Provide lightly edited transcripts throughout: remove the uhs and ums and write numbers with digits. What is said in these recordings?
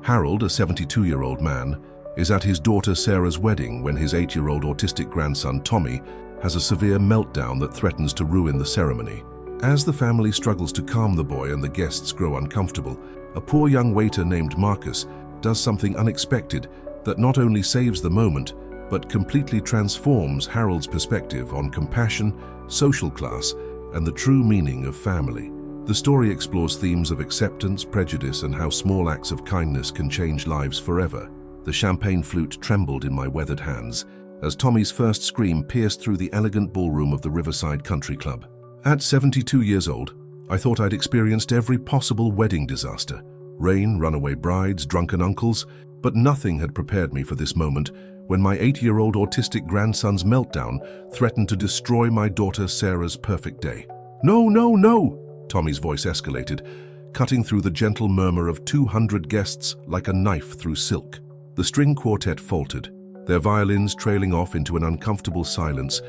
Harold, a 72-year-old man, is at his daughter Sarah's wedding when his 8-year-old autistic grandson Tommy has a severe meltdown that threatens to ruin the ceremony. As the family struggles to calm the boy and the guests grow uncomfortable, a poor young waiter named Marcus does something unexpected that not only saves the moment, but completely transforms Harold's perspective on compassion, social class, and the true meaning of family. The story explores themes of acceptance, prejudice, and how small acts of kindness can change lives forever. The champagne flute trembled in my weathered hands as Tommy's first scream pierced through the elegant ballroom of the Riverside Country Club. At 72 years old, I thought I'd experienced every possible wedding disaster. Rain, runaway brides, drunken uncles, but nothing had prepared me for this moment when my 8-year-old autistic grandson's meltdown threatened to destroy my daughter Sarah's perfect day. "No, no, no!" Tommy's voice escalated, cutting through the gentle murmur of 200 guests like a knife through silk. The string quartet faltered, their violins trailing off into an uncomfortable silence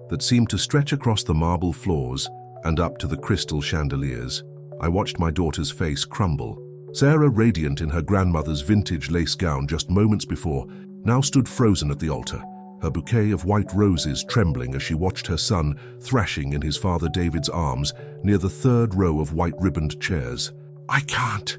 that seemed to stretch across the marble floors and up to the crystal chandeliers. I watched my daughter's face crumble. Sarah, radiant in her grandmother's vintage lace gown just moments before, now stood frozen at the altar, her bouquet of white roses trembling as she watched her son thrashing in his father David's arms near the third row of white-ribboned chairs. I can't!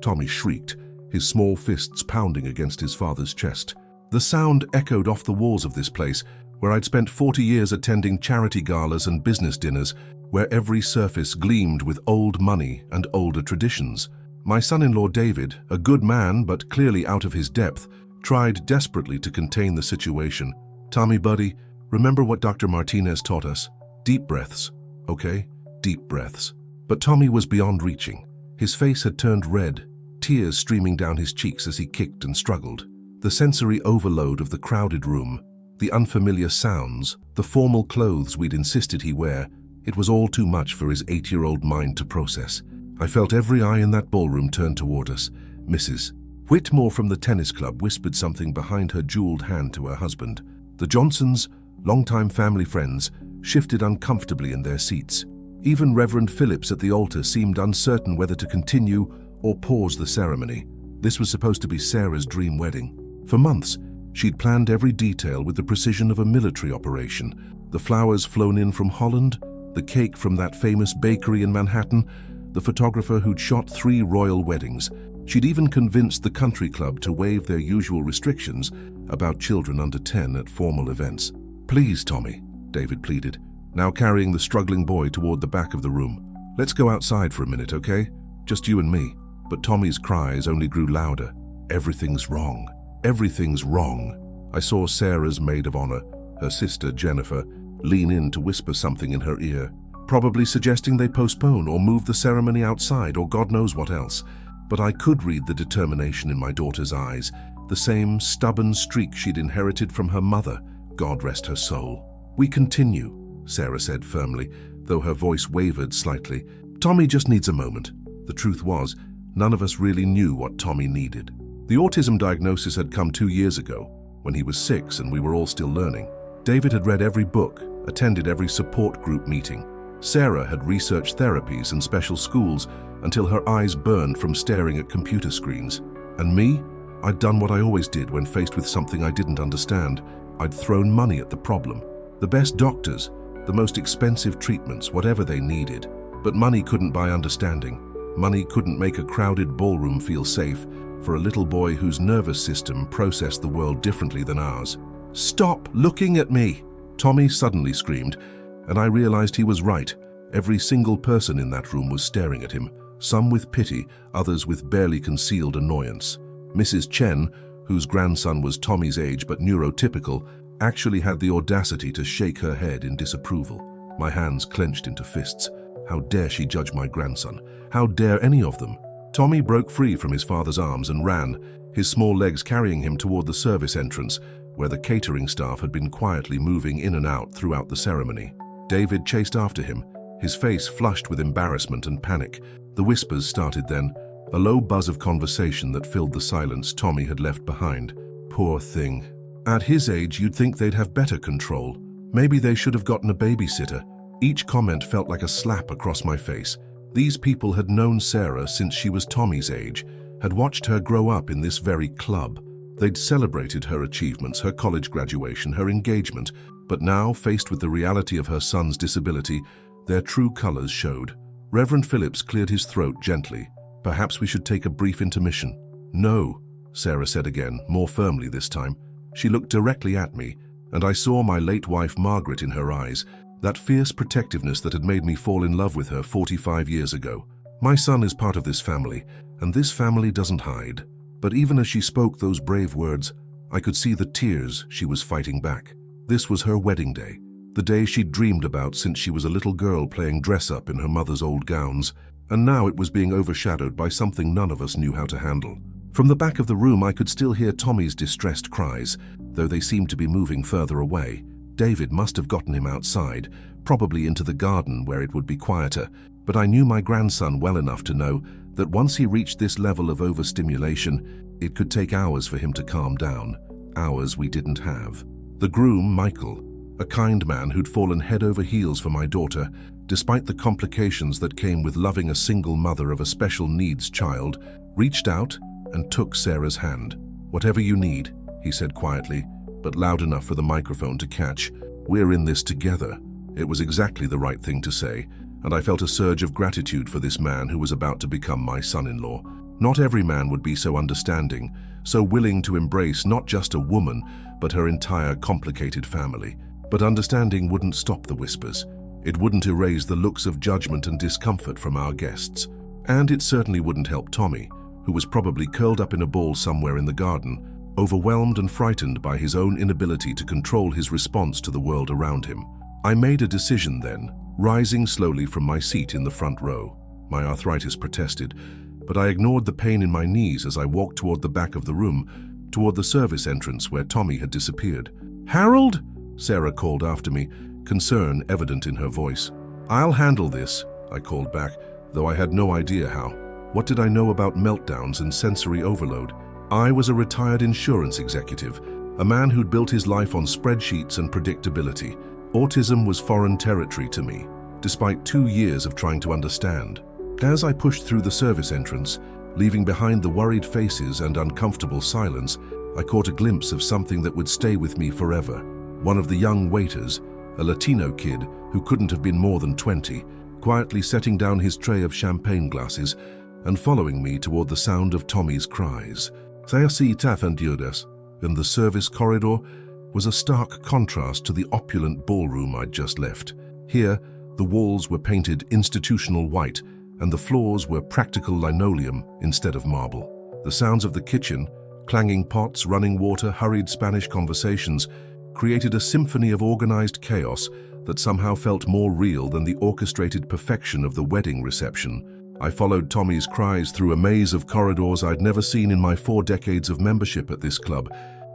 Tommy shrieked, his small fists pounding against his father's chest. The sound echoed off the walls of this place, where I'd spent 40 years attending charity galas and business dinners, where every surface gleamed with old money and older traditions. My son-in-law David, a good man but clearly out of his depth, tried desperately to contain the situation. "Tommy, buddy, remember what Dr. Martinez taught us? Deep breaths, okay? Deep breaths." But Tommy was beyond reaching. His face had turned red, tears streaming down his cheeks as he kicked and struggled. The sensory overload of the crowded room, the unfamiliar sounds, the formal clothes we'd insisted he wear, it was all too much for his 8-year-old mind to process. I felt every eye in that ballroom turn toward us. Mrs. Whitmore from the tennis club whispered something behind her jeweled hand to her husband. The Johnsons, longtime family friends, shifted uncomfortably in their seats. Even Reverend Phillips at the altar seemed uncertain whether to continue or pause the ceremony. This was supposed to be Sarah's dream wedding. For months, she'd planned every detail with the precision of a military operation. The flowers flown in from Holland, the cake from that famous bakery in Manhattan, the photographer who'd shot 3 royal weddings. She'd even convinced the country club to waive their usual restrictions about children under 10 at formal events. "Please, Tommy," David pleaded, now carrying the struggling boy toward the back of the room. "Let's go outside for a minute, okay? Just you and me." But Tommy's cries only grew louder. "Everything's wrong. Everything's wrong." I saw Sarah's maid of honor, her sister Jennifer, lean in to whisper something in her ear, probably suggesting they postpone or move the ceremony outside or God knows what else. But I could read the determination in my daughter's eyes, the same stubborn streak she'd inherited from her mother, God rest her soul. "We continue," Sarah said firmly, though her voice wavered slightly. "Tommy just needs a moment." The truth was, none of us really knew what Tommy needed. The autism diagnosis had come 2 years ago, when he was 6 and we were all still learning. David had read every book, attended every support group meeting. Sarah had researched therapies and special schools until her eyes burned from staring at computer screens. And me? I'd done what I always did when faced with something I didn't understand. I'd thrown money at the problem. The best doctors, the most expensive treatments, whatever they needed. But money couldn't buy understanding. Money couldn't make a crowded ballroom feel safe for a little boy whose nervous system processed the world differently than ours. "Stop looking at me!" Tommy suddenly screamed, and I realized he was right. Every single person in that room was staring at him, some with pity, others with barely concealed annoyance. Mrs. Chen, whose grandson was Tommy's age but neurotypical, actually had the audacity to shake her head in disapproval. My hands clenched into fists. How dare she judge my grandson? How dare any of them? Tommy broke free from his father's arms and ran, his small legs carrying him toward the service entrance, where the catering staff had been quietly moving in and out throughout the ceremony. David chased after him, his face flushed with embarrassment and panic. The whispers started then, a low buzz of conversation that filled the silence Tommy had left behind. Poor thing. At his age, you'd think they'd have better control. Maybe they should have gotten a babysitter. Each comment felt like a slap across my face. These people had known Sarah since she was Tommy's age, had watched her grow up in this very club. They'd celebrated her achievements, her college graduation, her engagement, but now, faced with the reality of her son's disability, their true colors showed. Reverend Phillips cleared his throat gently. "Perhaps we should take a brief intermission." "No," Sarah said again, more firmly this time. She looked directly at me, and I saw my late wife Margaret in her eyes, that fierce protectiveness that had made me fall in love with her 45 years ago. "My son is part of this family, and this family doesn't hide." But even as she spoke those brave words, I could see the tears she was fighting back. This was her wedding day, the day she'd dreamed about since she was a little girl playing dress-up in her mother's old gowns, and now it was being overshadowed by something none of us knew how to handle. From the back of the room, I could still hear Tommy's distressed cries, though they seemed to be moving further away. David must have gotten him outside, probably into the garden where it would be quieter, but I knew my grandson well enough to know that once he reached this level of overstimulation, it could take hours for him to calm down, hours we didn't have. The groom, Michael, a kind man who'd fallen head over heels for my daughter, despite the complications that came with loving a single mother of a special needs child, reached out and took Sarah's hand. "Whatever you need," he said quietly, but loud enough for the microphone to catch. "We're in this together." It was exactly the right thing to say, and I felt a surge of gratitude for this man who was about to become my son-in-law. Not every man would be so understanding, so willing to embrace not just a woman, but her entire complicated family. But understanding wouldn't stop the whispers. It wouldn't erase the looks of judgment and discomfort from our guests. And it certainly wouldn't help Tommy, who was probably curled up in a ball somewhere in the garden, overwhelmed and frightened by his own inability to control his response to the world around him. I made a decision then, rising slowly from my seat in the front row. My arthritis protested, but I ignored the pain in my knees as I walked toward the back of the room, toward the service entrance where Tommy had disappeared. "Harold?" Sarah called after me, concern evident in her voice. "I'll handle this," I called back, though I had no idea how. What did I know about meltdowns and sensory overload? I was a retired insurance executive, a man who'd built his life on spreadsheets and predictability. Autism was foreign territory to me, despite 2 years of trying to understand. As I pushed through the service entrance, leaving behind the worried faces and uncomfortable silence, I caught a glimpse of something that would stay with me forever. One of the young waiters, a Latino kid who couldn't have been more than 20, quietly setting down his tray of champagne glasses and following me toward the sound of Tommy's cries. In the service corridor was a stark contrast to the opulent ballroom I'd just left. Here, the walls were painted institutional white, and the floors were practical linoleum instead of marble. The sounds of the kitchen, clanging pots, running water, hurried Spanish conversations, created a symphony of organized chaos that somehow felt more real than the orchestrated perfection of the wedding reception. I followed Tommy's cries through a maze of corridors I'd never seen in my 4 decades of membership at this club.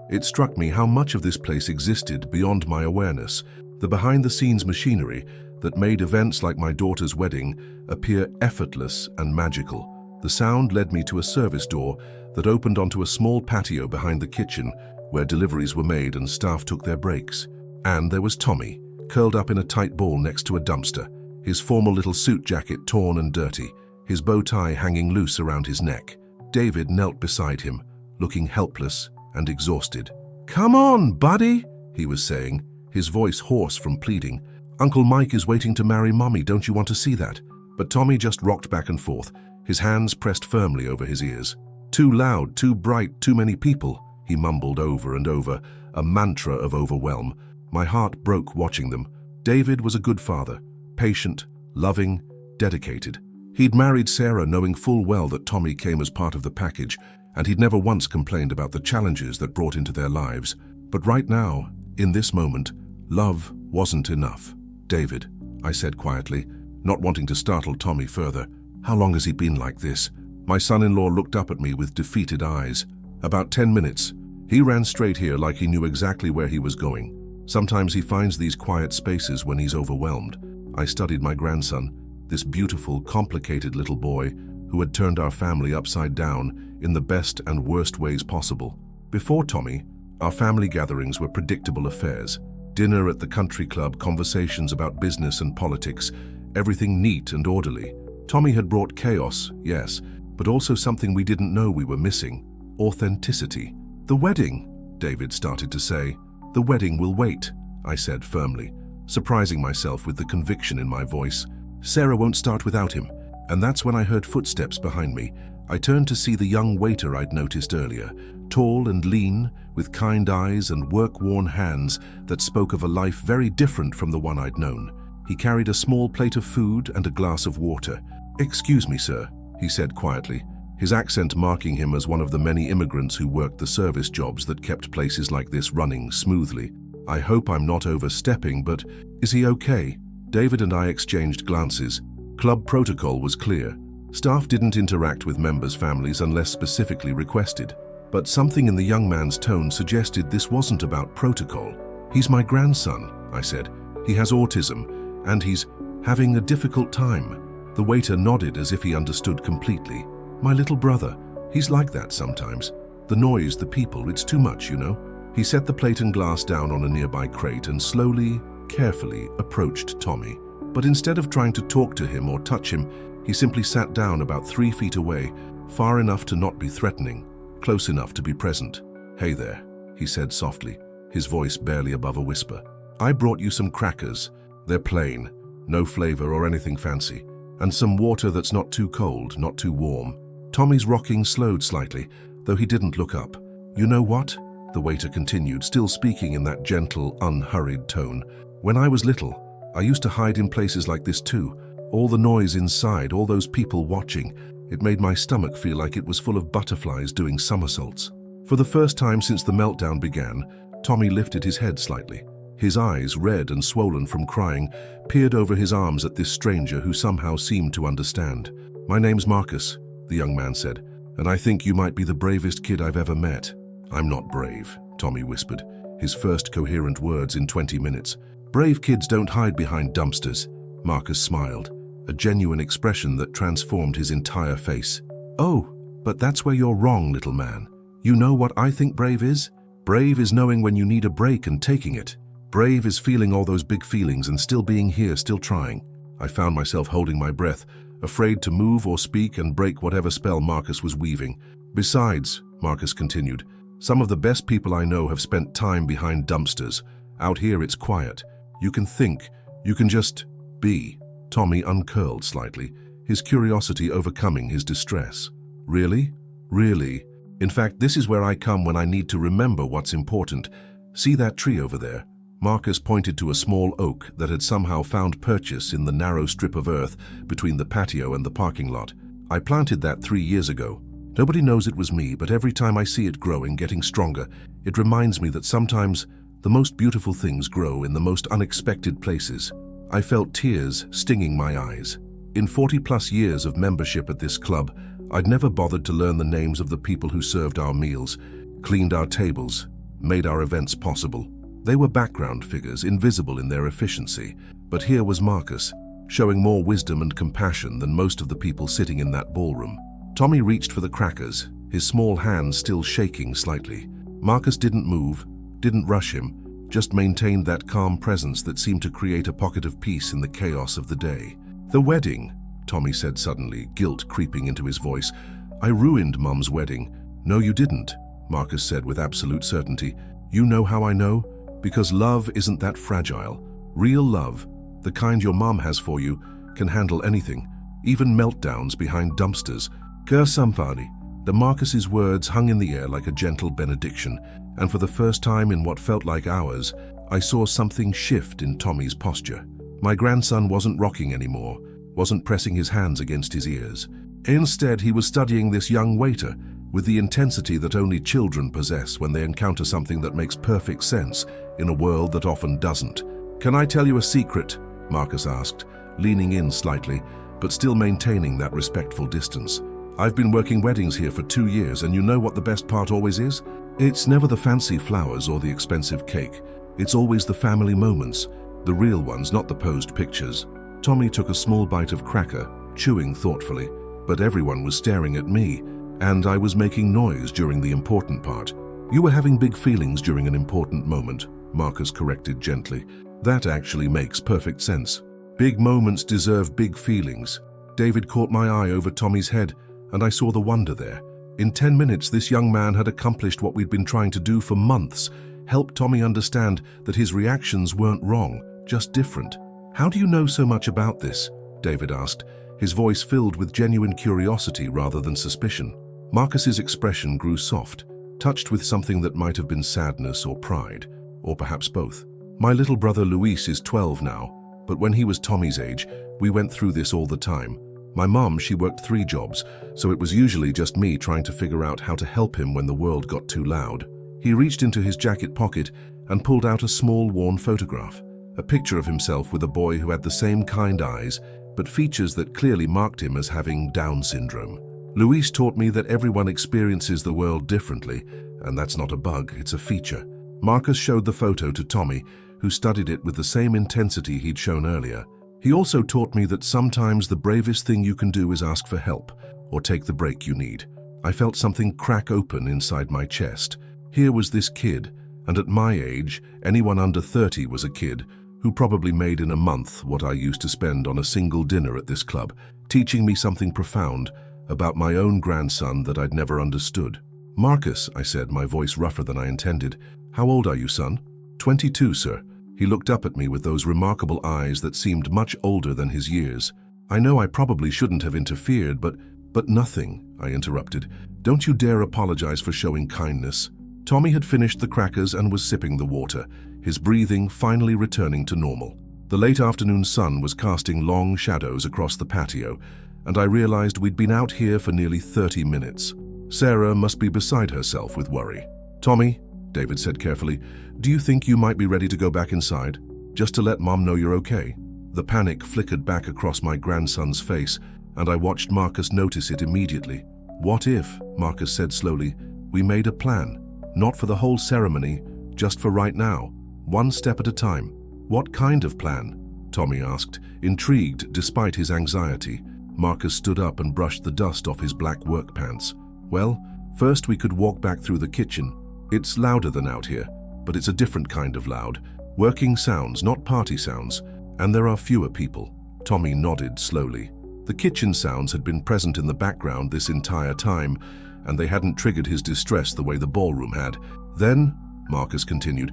It struck me how much of this place existed beyond my awareness, the behind-the-scenes machinery that made events like my daughter's wedding appear effortless and magical. The sound led me to a service door that opened onto a small patio behind the kitchen where deliveries were made and staff took their breaks. And there was Tommy, curled up in a tight ball next to a dumpster, his formal little suit jacket torn and dirty, his bow tie hanging loose around his neck. David knelt beside him, looking helpless and exhausted. "Come on, buddy," he was saying, his voice hoarse from pleading. "Uncle Mike is waiting to marry Mommy, don't you want to see that?" But Tommy just rocked back and forth, his hands pressed firmly over his ears. "Too loud, too bright, too many people," he mumbled over and over, a mantra of overwhelm. My heart broke watching them. David was a good father, patient, loving, dedicated. He'd married Sarah knowing full well that Tommy came as part of the package, and he'd never once complained about the challenges that brought into their lives. But right now, in this moment, love wasn't enough. "David," I said quietly, not wanting to startle Tommy further, "how long has he been like this?" My son-in-law looked up at me with defeated eyes. "About 10 minutes. He ran straight here like he knew exactly where he was going. Sometimes he finds these quiet spaces when he's overwhelmed." I studied my grandson, this beautiful, complicated little boy who had turned our family upside down in the best and worst ways possible. Before Tommy, our family gatherings were predictable affairs. Dinner at the country club, conversations about business and politics, everything neat and orderly. Tommy had brought chaos, yes, but also something we didn't know we were missing: authenticity. "The wedding," David started to say. "The wedding will wait," I said firmly, surprising myself with the conviction in my voice. "Sarah won't start without him." And that's when I heard footsteps behind me. I turned to see the young waiter I'd noticed earlier, tall and lean, with kind eyes and work-worn hands that spoke of a life very different from the one I'd known. He carried a small plate of food and a glass of water. "Excuse me, sir," he said quietly, his accent marking him as one of the many immigrants who worked the service jobs that kept places like this running smoothly. "I hope I'm not overstepping, but is he okay?" David and I exchanged glances. Club protocol was clear. Staff didn't interact with members' families unless specifically requested. But something in the young man's tone suggested this wasn't about protocol. "He's my grandson," I said. "He has autism, and he's having a difficult time." The waiter nodded as if he understood completely. "My little brother. He's like that sometimes. The noise, the people, it's too much, you know." He set the plate and glass down on a nearby crate and slowly, carefully approached Tommy. But instead of trying to talk to him or touch him, he simply sat down about 3 feet away, far enough to not be threatening, close enough to be present. "Hey there," he said softly, his voice barely above a whisper. "I brought you some crackers. They're plain, no flavor or anything fancy, and some water that's not too cold, not too warm." Tommy's rocking slowed slightly, though he didn't look up. "You know what?" the waiter continued, still speaking in that gentle, unhurried tone. "When I was little, I used to hide in places like this too. All the noise inside, all those people watching, it made my stomach feel like it was full of butterflies doing somersaults." For the first time since the meltdown began, Tommy lifted his head slightly. His eyes, red and swollen from crying, peered over his arms at this stranger who somehow seemed to understand. "My name's Marcus," the young man said, "and I think you might be the bravest kid I've ever met." "I'm not brave," Tommy whispered, his first coherent words in 20 minutes. "Brave kids don't hide behind dumpsters." Marcus smiled, a genuine expression that transformed his entire face. "Oh, but that's where you're wrong, little man. You know what I think brave is? Brave is knowing when you need a break and taking it. Brave is feeling all those big feelings and still being here, still trying." I found myself holding my breath, afraid to move or speak and break whatever spell Marcus was weaving. "Besides," Marcus continued, "some of the best people I know have spent time behind dumpsters. Out here it's quiet. You can think. You can just be." Tommy uncurled slightly, his curiosity overcoming his distress. "Really? Really? In fact, this is where I come when I need to remember what's important. See that tree over there?" Marcus pointed to a small oak that had somehow found purchase in the narrow strip of earth between the patio and the parking lot. "I planted that 3 years ago. Nobody knows it was me, but every time I see it growing, getting stronger, it reminds me that sometimes the most beautiful things grow in the most unexpected places." I felt tears stinging my eyes. In 40-plus years of membership at this club, I'd never bothered to learn the names of the people who served our meals, cleaned our tables, made our events possible. They were background figures, invisible in their efficiency. But here was Marcus, showing more wisdom and compassion than most of the people sitting in that ballroom. Tommy reached for the crackers, his small hand still shaking slightly. Marcus didn't move, didn't rush him, just maintained that calm presence that seemed to create a pocket of peace in the chaos of the day. "The wedding," Tommy said suddenly, guilt creeping into his voice. "I ruined Mum's wedding." "No, you didn't," Marcus said with absolute certainty. "You know how I know? Because love isn't that fragile. Real love, the kind your mom has for you, can handle anything, even meltdowns behind dumpsters." "Ker Sampani." The Marcus's words hung in the air like a gentle benediction, and for the first time in what felt like hours, I saw something shift in Tommy's posture. My grandson wasn't rocking anymore, wasn't pressing his hands against his ears. Instead, he was studying this young waiter with the intensity that only children possess when they encounter something that makes perfect sense in a world that often doesn't. "Can I tell you a secret?" Marcus asked, leaning in slightly, but still maintaining that respectful distance. "I've been working weddings here for 2 years, and you know what the best part always is? It's never the fancy flowers or the expensive cake. It's always the family moments, the real ones, not the posed pictures." Tommy took a small bite of cracker, chewing thoughtfully, but everyone was staring at me, and I was making noise during the important part. "You were having big feelings during an important moment," Marcus corrected gently. "That actually makes perfect sense. Big moments deserve big feelings." David caught my eye over Tommy's head, and I saw the wonder there. In 10 minutes, this young man had accomplished what we'd been trying to do for months, helped Tommy understand that his reactions weren't wrong, just different. "How do you know so much about this?" David asked, his voice filled with genuine curiosity rather than suspicion. Marcus's expression grew soft, touched with something that might have been sadness or pride, or perhaps both. "My little brother Luis is 12 now, but when he was Tommy's age, we went through this all the time. My mom, she worked 3 jobs, so it was usually just me trying to figure out how to help him when the world got too loud." He reached into his jacket pocket and pulled out a small, worn photograph, a picture of himself with a boy who had the same kind eyes, but features that clearly marked him as having Down syndrome. "Luis taught me that everyone experiences the world differently, and that's not a bug, it's a feature." Marcus showed the photo to Tommy, who studied it with the same intensity he'd shown earlier. "He also taught me that sometimes the bravest thing you can do is ask for help, or take the break you need." I felt something crack open inside my chest. Here was this kid, and at my age, anyone under 30 was a kid, who probably made in a month what I used to spend on a single dinner at this club, teaching me something profound about my own grandson that I'd never understood. "Marcus," I said, my voice rougher than I intended, "how old are you, son?" 22, sir." He looked up at me with those remarkable eyes that seemed much older than his years. "I know I probably shouldn't have interfered, but nothing," I interrupted. "Don't you dare apologize for showing kindness." Tommy had finished the crackers and was sipping the water, his breathing finally returning to normal. The late afternoon sun was casting long shadows across the patio, and I realized we'd been out here for nearly 30 minutes. Sarah must be beside herself with worry. "Tommy," David said carefully, "do you think you might be ready to go back inside? Just to let Mom know you're okay?" The panic flickered back across my grandson's face, and I watched Marcus notice it immediately. "What if," Marcus said slowly, "we made a plan? Not for the whole ceremony, just for right now, one step at a time." "What kind of plan?" Tommy asked, intrigued despite his anxiety. Marcus stood up and brushed the dust off his black work pants. "Well, first we could walk back through the kitchen. It's louder than out here, but it's a different kind of loud. Working sounds, not party sounds, and there are fewer people." Tommy nodded slowly. The kitchen sounds had been present in the background this entire time, and they hadn't triggered his distress the way the ballroom had. "Then," Marcus continued,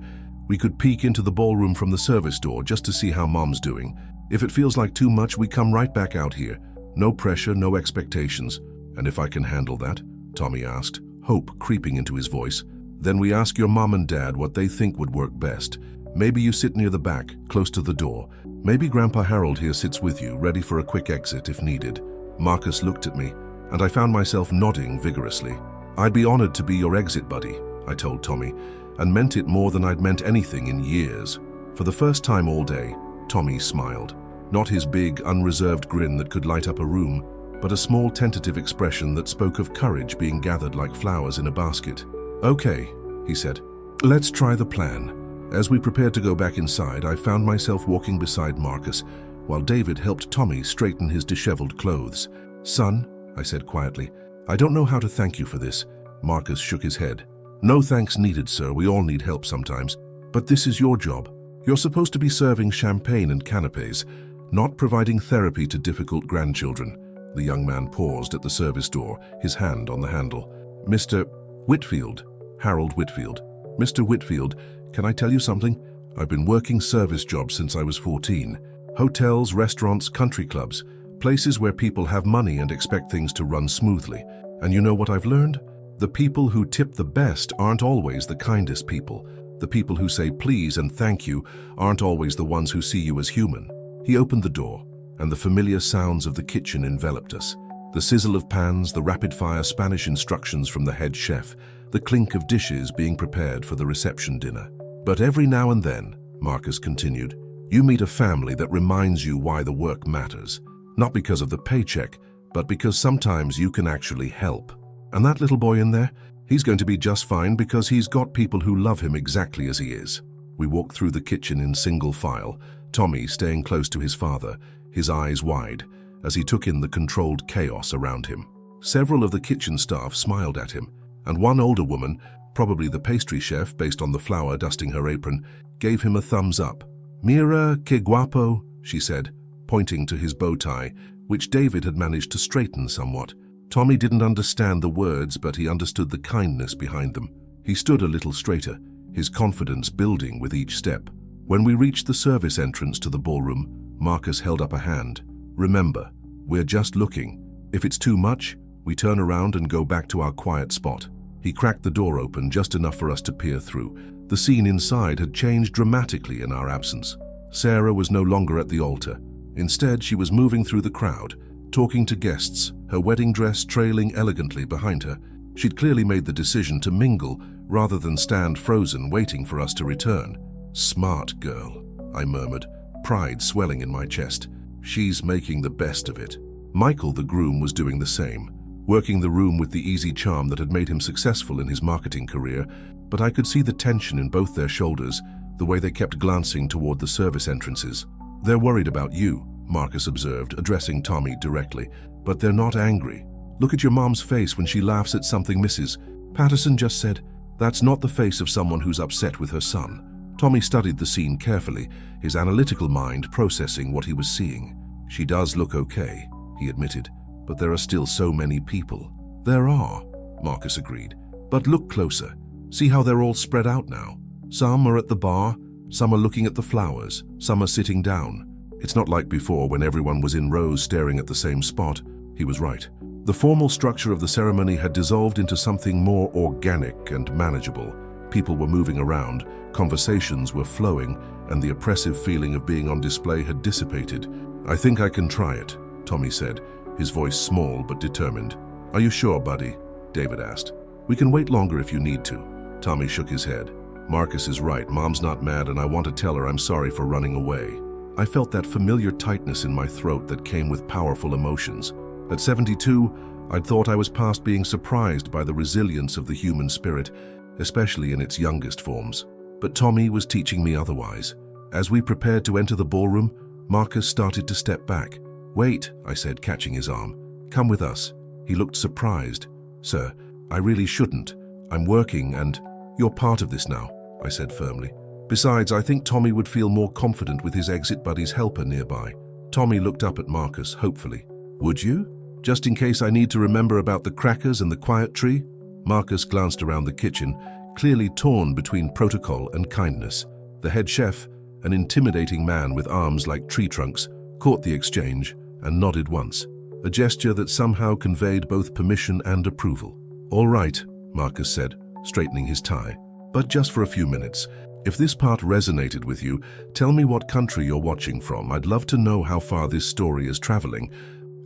"we could peek into the ballroom from the service door just to see how Mom's doing. If it feels like too much, we come right back out here. No pressure, no expectations." "And if I can handle that?" Tommy asked, hope creeping into his voice. "Then we ask your mom and dad what they think would work best. Maybe you sit near the back, close to the door. Maybe Grandpa Harold here sits with you, ready for a quick exit if needed." Marcus looked at me, and I found myself nodding vigorously. "I'd be honored to be your exit buddy," I told Tommy, and meant it more than I'd meant anything in years. For the first time all day, Tommy smiled. Not his big, unreserved grin that could light up a room, but a small tentative expression that spoke of courage being gathered like flowers in a basket. "Okay," he said, "let's try the plan." As we prepared to go back inside, I found myself walking beside Marcus, while David helped Tommy straighten his disheveled clothes. "Son," I said quietly, "I don't know how to thank you for this." Marcus shook his head. "No thanks needed, sir. We all need help sometimes. But this is your job. You're supposed to be serving champagne and canapes, not providing therapy to difficult grandchildren." The young man paused at the service door, his hand on the handle. "Mr. Whitfield, Harold Whitfield. Mr. Whitfield, can I tell you something? I've been working service jobs since I was 14. Hotels, restaurants, country clubs, places where people have money and expect things to run smoothly. And you know what I've learned? The people who tip the best aren't always the kindest people. The people who say please and thank you aren't always the ones who see you as human." He opened the door, and the familiar sounds of the kitchen enveloped us. The sizzle of pans, the rapid-fire Spanish instructions from the head chef, the clink of dishes being prepared for the reception dinner. "But every now and then," Marcus continued, "you meet a family that reminds you why the work matters. Not because of the paycheck, but because sometimes you can actually help. And that little boy in there, he's going to be just fine because he's got people who love him exactly as he is." We walked through the kitchen in single file, Tommy staying close to his father, his eyes wide, as he took in the controlled chaos around him. Several of the kitchen staff smiled at him, and one older woman, probably the pastry chef based on the flour dusting her apron, gave him a thumbs up. "Mira, que guapo," she said, pointing to his bow tie, which David had managed to straighten somewhat. Tommy didn't understand the words, but he understood the kindness behind them. He stood a little straighter, his confidence building with each step. When we reached the service entrance to the ballroom, Marcus held up a hand. "Remember, we're just looking. If it's too much, we turn around and go back to our quiet spot." He cracked the door open just enough for us to peer through. The scene inside had changed dramatically in our absence. Sarah was no longer at the altar. Instead, she was moving through the crowd, talking to guests, her wedding dress trailing elegantly behind her. She'd clearly made the decision to mingle rather than stand frozen waiting for us to return. "Smart girl," I murmured, pride swelling in my chest. "She's making the best of it." Michael, the groom, was doing the same, working the room with the easy charm that had made him successful in his marketing career, but I could see the tension in both their shoulders, the way they kept glancing toward the service entrances. "They're worried about you," Marcus observed, addressing Tommy directly, "but they're not angry. Look at your mom's face when she laughs at something Mrs. Patterson just said. That's not the face of someone who's upset with her son." Tommy studied the scene carefully, his analytical mind processing what he was seeing. "She does look okay," he admitted, "but there are still so many people." "There are," Marcus agreed, "but look closer. See how they're all spread out now? Some are at the bar, some are looking at the flowers, some are sitting down. It's not like before when everyone was in rows staring at the same spot." He was right. The formal structure of the ceremony had dissolved into something more organic and manageable. People were moving around, conversations were flowing, and the oppressive feeling of being on display had dissipated. "I think I can try it," Tommy said, his voice small but determined. "Are you sure, buddy?" David asked. "We can wait longer if you need to." Tommy shook his head. "Marcus is right. Mom's not mad, and I want to tell her I'm sorry for running away." I felt that familiar tightness in my throat that came with powerful emotions. At 72, I'd thought I was past being surprised by the resilience of the human spirit, especially in its youngest forms. But Tommy was teaching me otherwise. As we prepared to enter the ballroom, Marcus started to step back. "Wait," I said, catching his arm. "Come with us." He looked surprised. "Sir, I really shouldn't. I'm working and—" "You're part of this now," I said firmly. "Besides, I think Tommy would feel more confident with his exit buddy's helper nearby." Tommy looked up at Marcus hopefully. "Would you? Just in case I need to remember about the crackers and the quiet tree?" Marcus glanced around the kitchen, clearly torn between protocol and kindness. The head chef, an intimidating man with arms like tree trunks, caught the exchange and nodded once, a gesture that somehow conveyed both permission and approval. "All right," Marcus said, straightening his tie, "but just for a few minutes. If this part resonated with you, tell me what country you're watching from. I'd love to know how far this story is traveling."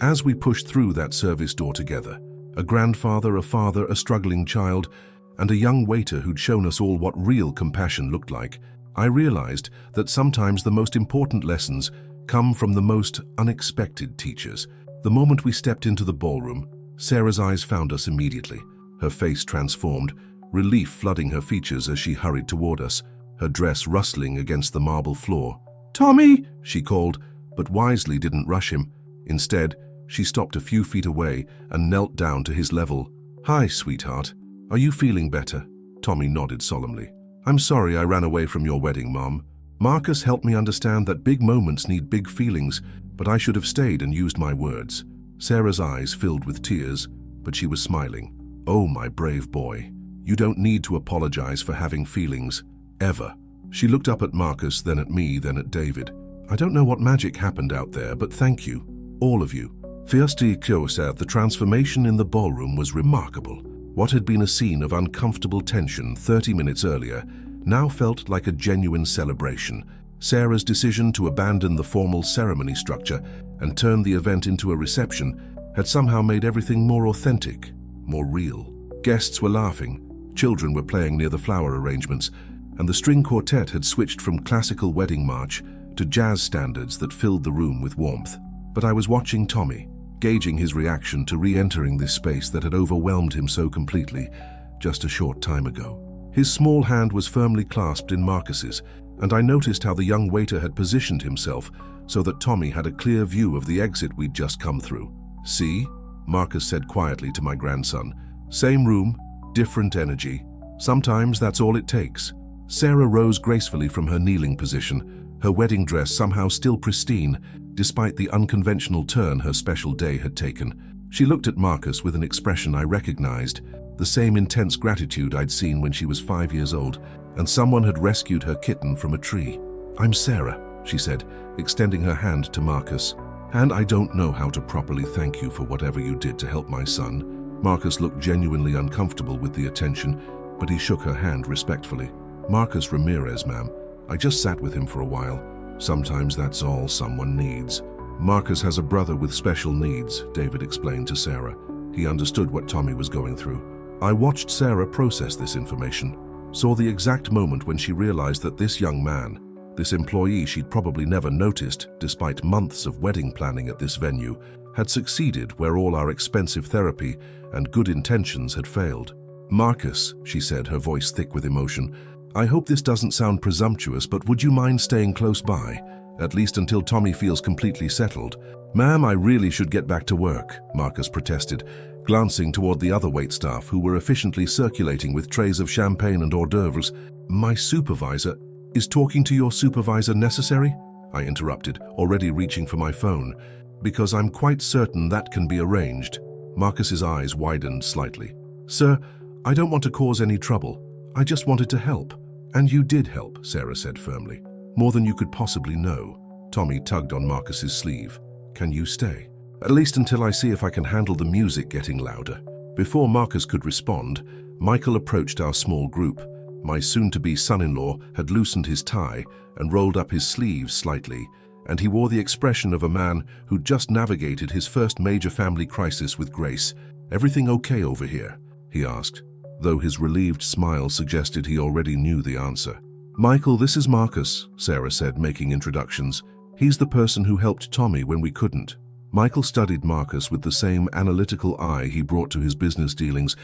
As we pushed through that service door together, a grandfather, a father, a struggling child, and a young waiter who'd shown us all what real compassion looked like, I realized that sometimes the most important lessons come from the most unexpected teachers. The moment we stepped into the ballroom, Sarah's eyes found us immediately. Her face transformed, relief flooding her features as she hurried toward us, her dress rustling against the marble floor. "Tommy!" she called, but wisely didn't rush him. Instead, she stopped a few feet away and knelt down to his level. "Hi, sweetheart. Are you feeling better?" Tommy nodded solemnly. "I'm sorry I ran away from your wedding, Mom. Marcus helped me understand that big moments need big feelings, but I should have stayed and used my words." Sarah's eyes filled with tears, but she was smiling. "Oh, my brave boy. You don't need to apologize for having feelings. Ever." She looked up at Marcus, then at me, then at David. "I don't know what magic happened out there, but thank you. All of you." Fiercely closer, the transformation in the ballroom was remarkable. What had been a scene of uncomfortable tension 30 minutes earlier now felt like a genuine celebration. Sarah's decision to abandon the formal ceremony structure and turn the event into a reception had somehow made everything more authentic, more real. Guests were laughing, children were playing near the flower arrangements, and the string quartet had switched from classical wedding march to jazz standards that filled the room with warmth. But I was watching Tommy, gauging his reaction to re-entering this space that had overwhelmed him so completely just a short time ago. His small hand was firmly clasped in Marcus's, and I noticed how the young waiter had positioned himself so that Tommy had a clear view of the exit we'd just come through. "See?" Marcus said quietly to my grandson. "Same room, different energy. Sometimes that's all it takes." Sarah rose gracefully from her kneeling position, her wedding dress somehow still pristine, despite the unconventional turn her special day had taken. She looked at Marcus with an expression I recognized, the same intense gratitude I'd seen when she was 5 years old, and someone had rescued her kitten from a tree. "I'm Sarah," she said, extending her hand to Marcus. "And I don't know how to properly thank you for whatever you did to help my son." Marcus looked genuinely uncomfortable with the attention, but he shook her hand respectfully. "Marcus Ramirez, ma'am. I just sat with him for a while. Sometimes that's all someone needs." "Marcus has a brother with special needs," David explained to Sarah. He understood what Tommy was going through. I watched Sarah process this information, saw the exact moment when she realized that this young man, this employee she'd probably never noticed despite months of wedding planning at this venue, had succeeded where all our expensive therapy and good intentions had failed. "Marcus," she said, her voice thick with emotion, "I hope this doesn't sound presumptuous, but would you mind staying close by, at least until Tommy feels completely settled?" "Ma'am, I really should get back to work," Marcus protested, glancing toward the other waitstaff who were efficiently circulating with trays of champagne and hors d'oeuvres. "My supervisor? Is talking to your supervisor necessary?" I interrupted, already reaching for my phone. "Because I'm quite certain that can be arranged." Marcus's eyes widened slightly. "Sir, I don't want to cause any trouble. I just wanted to help." "And you did help," Sarah said firmly. "More than you could possibly know." Tommy tugged on Marcus's sleeve. "Can you stay? At least until I see if I can handle the music getting louder." Before Marcus could respond, Michael approached our small group. My soon-to-be son-in-law had loosened his tie and rolled up his sleeves slightly, and he wore the expression of a man who'd just navigated his first major family crisis with grace. "Everything okay over here?" he asked, though his relieved smile suggested he already knew the answer. "Michael, this is Marcus," Sarah said, making introductions. "He's the person who helped Tommy when we couldn't." Michael studied Marcus with the same analytical eye he brought to his business dealings,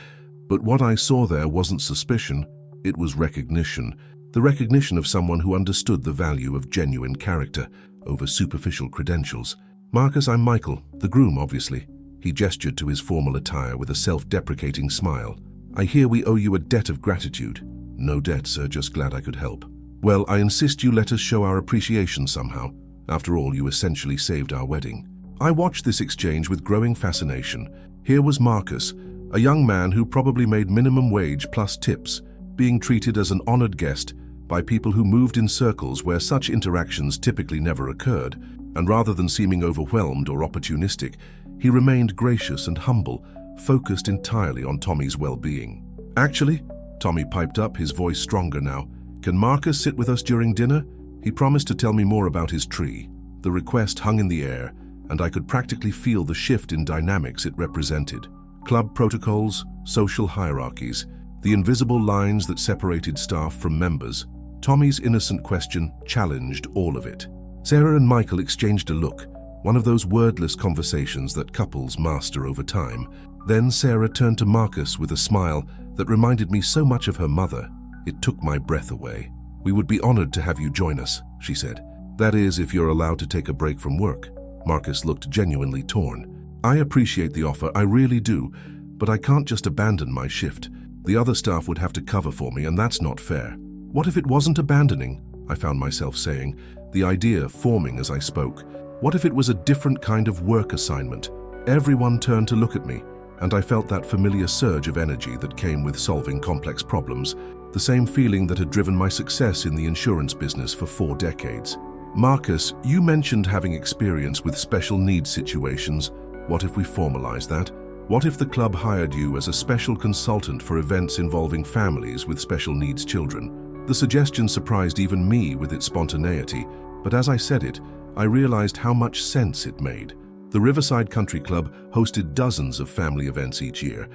but what I saw there wasn't suspicion, it was recognition. The recognition of someone who understood the value of genuine character over superficial credentials. "Marcus, I'm Michael, the groom, obviously." He gestured to his formal attire with a self-deprecating smile. "I hear we owe you a debt of gratitude." "No debt, sir, just glad I could help." "Well, I insist you let us show our appreciation somehow. After all, you essentially saved our wedding." I watched this exchange with growing fascination. Here was Marcus, a young man who probably made minimum wage plus tips, being treated as an honored guest by people who moved in circles where such interactions typically never occurred, and rather than seeming overwhelmed or opportunistic, he remained gracious and humble, focused entirely on Tommy's well-being. "Actually," Tommy piped up, his voice stronger now, "can Marcus sit with us during dinner? He promised to tell me more about his tree." The request hung in the air, and I could practically feel the shift in dynamics it represented. Club protocols, social hierarchies, the invisible lines that separated staff from members. Tommy's innocent question challenged all of it. Sarah and Michael exchanged a look, one of those wordless conversations that couples master over time. Then Sarah turned to Marcus with a smile that reminded me so much of her mother. It took my breath away. "We would be honored to have you join us," she said. "That is, if you're allowed to take a break from work." Marcus looked genuinely torn. "I appreciate the offer, I really do, but I can't just abandon my shift. The other staff would have to cover for me, and that's not fair." "What if it wasn't abandoning?" I found myself saying, the idea forming as I spoke. "What if it was a different kind of work assignment?" Everyone turned to look at me, and I felt that familiar surge of energy that came with solving complex problems, the same feeling that had driven my success in the insurance business for 4 decades. "Marcus, you mentioned having experience with special needs situations. What if we formalize that? What if the club hired you as a special consultant for events involving families with special needs children?" The suggestion surprised even me with its spontaneity, but as I said it, I realized how much sense it made. The Riverside Country Club hosted dozens of family events each year,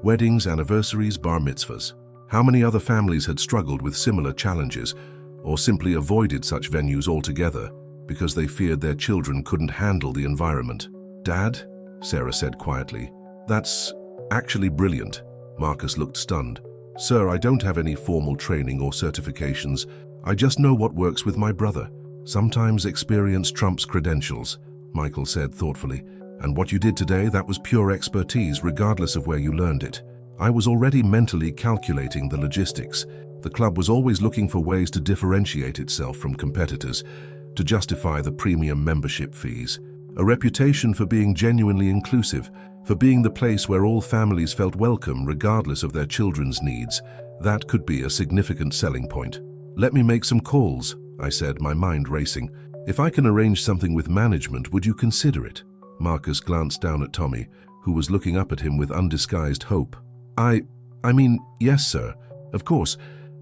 weddings, anniversaries, bar mitzvahs. How many other families had struggled with similar challenges, or simply avoided such venues altogether because they feared their children couldn't handle the environment? "Dad," Sarah said quietly. "That's actually brilliant." Marcus looked stunned. "Sir, I don't have any formal training or certifications. I just know what works with my brother." "Sometimes experience trumps credentials," Michael said thoughtfully. "And what you did today, that was pure expertise regardless of where you learned it." I was already mentally calculating the logistics. The club was always looking for ways to differentiate itself from competitors, to justify the premium membership fees. A reputation for being genuinely inclusive, for being the place where all families felt welcome regardless of their children's needs. That could be a significant selling point. "Let me make some calls," I said, my mind racing. "If I can arrange something with management, would you consider it?" Marcus glanced down at Tommy, who was looking up at him with undisguised hope. I mean, yes, sir. Of course.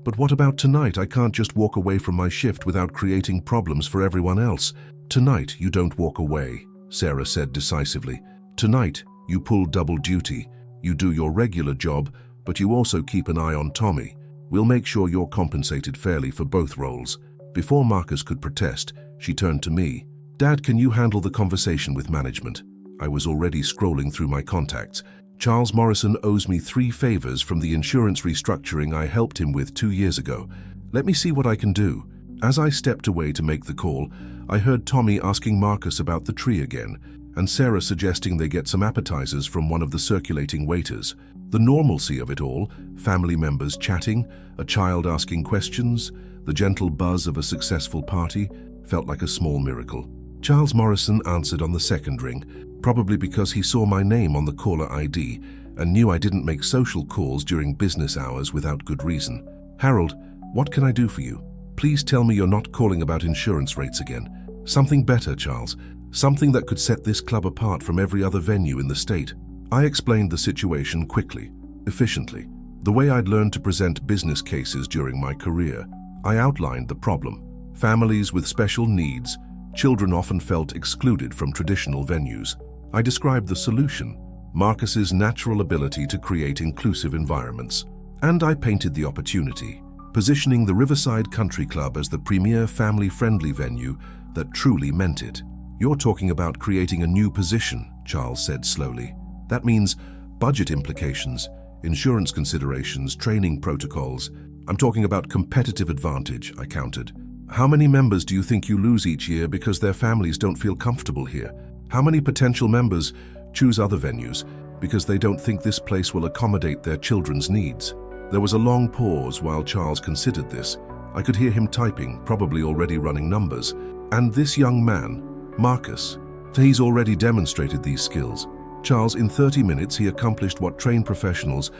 But what about tonight? I can't just walk away from my shift without creating problems for everyone else." "Tonight, you don't walk away," Sarah said decisively. "Tonight, you pull double duty. You do your regular job, but you also keep an eye on Tommy. We'll make sure you're compensated fairly for both roles." Before Marcus could protest, she turned to me. "Dad, can you handle the conversation with management?" I was already scrolling through my contacts. "Charles Morrison owes me 3 favors from the insurance restructuring I helped him with 2 years ago. Let me see what I can do." As I stepped away to make the call, I heard Tommy asking Marcus about the tree again, and Sarah suggesting they get some appetizers from one of the circulating waiters. The normalcy of it all, family members chatting, a child asking questions, the gentle buzz of a successful party, felt like a small miracle. Charles Morrison answered on the second ring, probably because he saw my name on the caller ID and knew I didn't make social calls during business hours without good reason. "Harold, what can I do for you? Please tell me you're not calling about insurance rates again. Something better, Charles. Something that could set this club apart from every other venue in the state." I explained the situation quickly, efficiently, the way I'd learned to present business cases during my career. I outlined the problem. Families with special needs, children often felt excluded from traditional venues. I described the solution, Marcus's natural ability to create inclusive environments. And I painted the opportunity, positioning the Riverside Country Club as the premier family-friendly venue that truly meant it. "You're talking about creating a new position," Charles said slowly. "That means budget implications, insurance considerations, training protocols. I'm talking about competitive advantage," I countered. "How many members do you think you lose each year because their families don't feel comfortable here? How many potential members choose other venues because they don't think this place will accommodate their children's needs?" There was a long pause while Charles considered this. I could hear him typing, probably already running numbers. "And this young man, Marcus, he's already demonstrated these skills. Charles, in 30 minutes he accomplished what trained professionals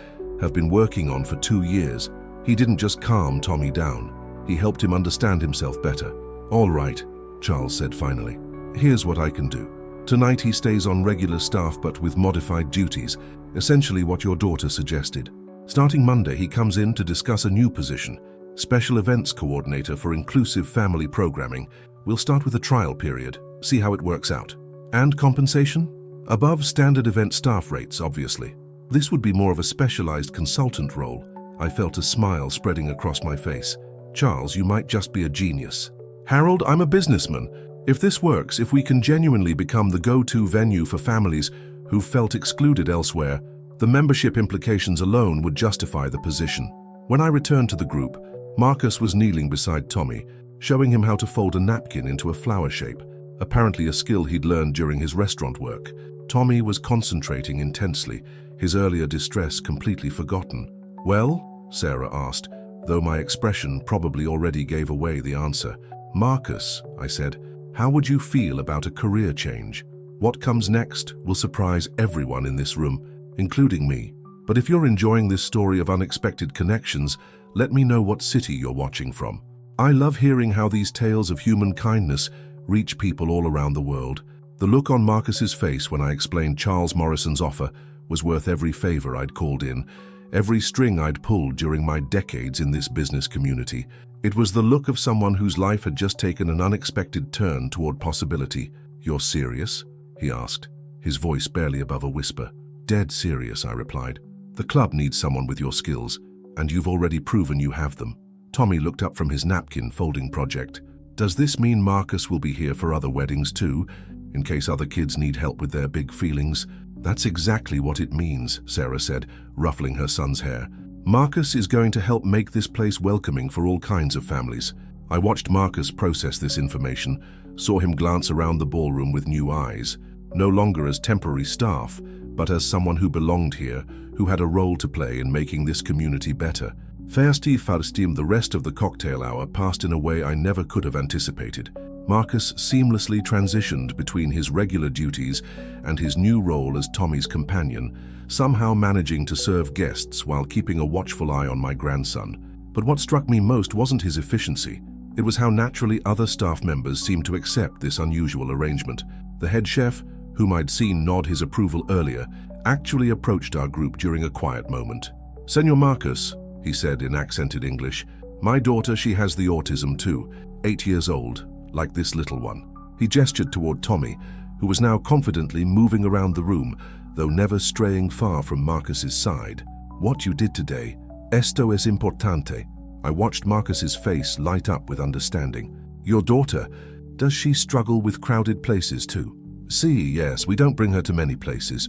have been working on for 2 years. He didn't just calm Tommy down. He helped him understand himself better." "All right," Charles said finally. "Here's what I can do. Tonight he stays on regular staff but with modified duties, essentially what your daughter suggested. Starting Monday he comes in to discuss a new position, Special Events Coordinator for Inclusive Family Programming. We'll start with a trial period, see how it works out. And compensation? Above standard event staff rates, obviously. This would be more of a specialized consultant role." I felt a smile spreading across my face. "Charles, you might just be a genius." "Harold, I'm a businessman. If this works, if we can genuinely become the go-to venue for families who felt excluded elsewhere, the membership implications alone would justify the position." When I returned to the group, Marcus was kneeling beside Tommy, showing him how to fold a napkin into a flower shape, apparently a skill he'd learned during his restaurant work. Tommy was concentrating intensely, his earlier distress completely forgotten. "Well?" Sarah asked, though my expression probably already gave away the answer. "Marcus," I said, "how would you feel about a career change? What comes next will surprise everyone in this room, including me. But if you're enjoying this story of unexpected connections, let me know what city you're watching from. I love hearing how these tales of human kindness reach people all around the world." The look on Marcus's face when I explained Charles Morrison's offer was worth every favor I'd called in, every string I'd pulled during my decades in this business community. It was the look of someone whose life had just taken an unexpected turn toward possibility. "You're serious?" he asked, his voice barely above a whisper. "Dead serious," I replied. "The club needs someone with your skills, and you've already proven you have them." Tommy looked up from his napkin folding project. "Does this mean Marcus will be here for other weddings too, in case other kids need help with their big feelings?" "That's exactly what it means," Sarah said, ruffling her son's hair. "Marcus is going to help make this place welcoming for all kinds of families." I watched Marcus process this information, saw him glance around the ballroom with new eyes, no longer as temporary staff, but as someone who belonged here, who had a role to play in making this community better. Farstim, the rest of the cocktail hour passed in a way I never could have anticipated. Marcus seamlessly transitioned between his regular duties and his new role as Tommy's companion, somehow managing to serve guests while keeping a watchful eye on my grandson. But what struck me most wasn't his efficiency. It was how naturally other staff members seemed to accept this unusual arrangement. The head chef, whom I'd seen nod his approval earlier, actually approached our group during a quiet moment. "Senor Marcus," he said in accented English, "my daughter, she has the autism too, 8 years old, like this little one." He gestured toward Tommy, who was now confidently moving around the room, though never straying far from Marcus's side. "What you did today, esto es importante." I watched Marcus's face light up with understanding. "Your daughter, does she struggle with crowded places too?" "See, yes, we don't bring her to many places.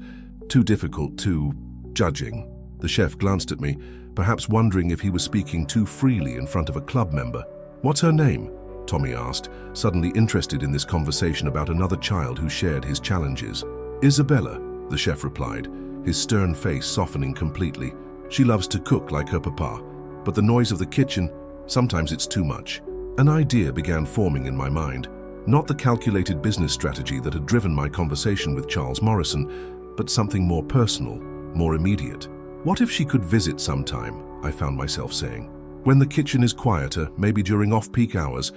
Too difficult, too judging." The chef glanced at me, perhaps wondering if he was speaking too freely in front of a club member. "What's her name?" Tommy asked, suddenly interested in this conversation about another child who shared his challenges. "Isabella," the chef replied, his stern face softening completely. "She loves to cook like her papa, but the noise of the kitchen, sometimes it's too much." An idea began forming in my mind, not the calculated business strategy that had driven my conversation with Charles Morrison, but something more personal, more immediate. "What if she could visit sometime?" I found myself saying. "When the kitchen is quieter, maybe during off-peak hours,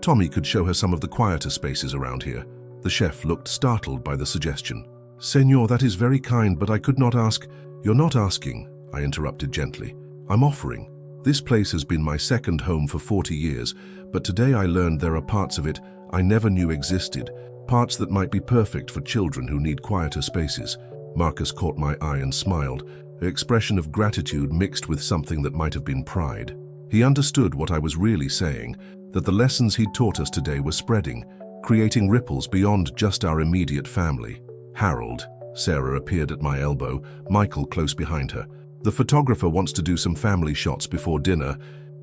Tommy could show her some of the quieter spaces around here." The chef looked startled by the suggestion. "Senor, that is very kind, but I could not ask." "You're not asking," I interrupted gently. "I'm offering. This place has been my second home for 40 years, but today I learned there are parts of it I never knew existed, parts that might be perfect for children who need quieter spaces." Marcus caught my eye and smiled, an expression of gratitude mixed with something that might have been pride. He understood what I was really saying, that the lessons he'd taught us today were spreading, creating ripples beyond just our immediate family. "Harold," Sarah appeared at my elbow, Michael close behind her. "The photographer wants to do some family shots before dinner.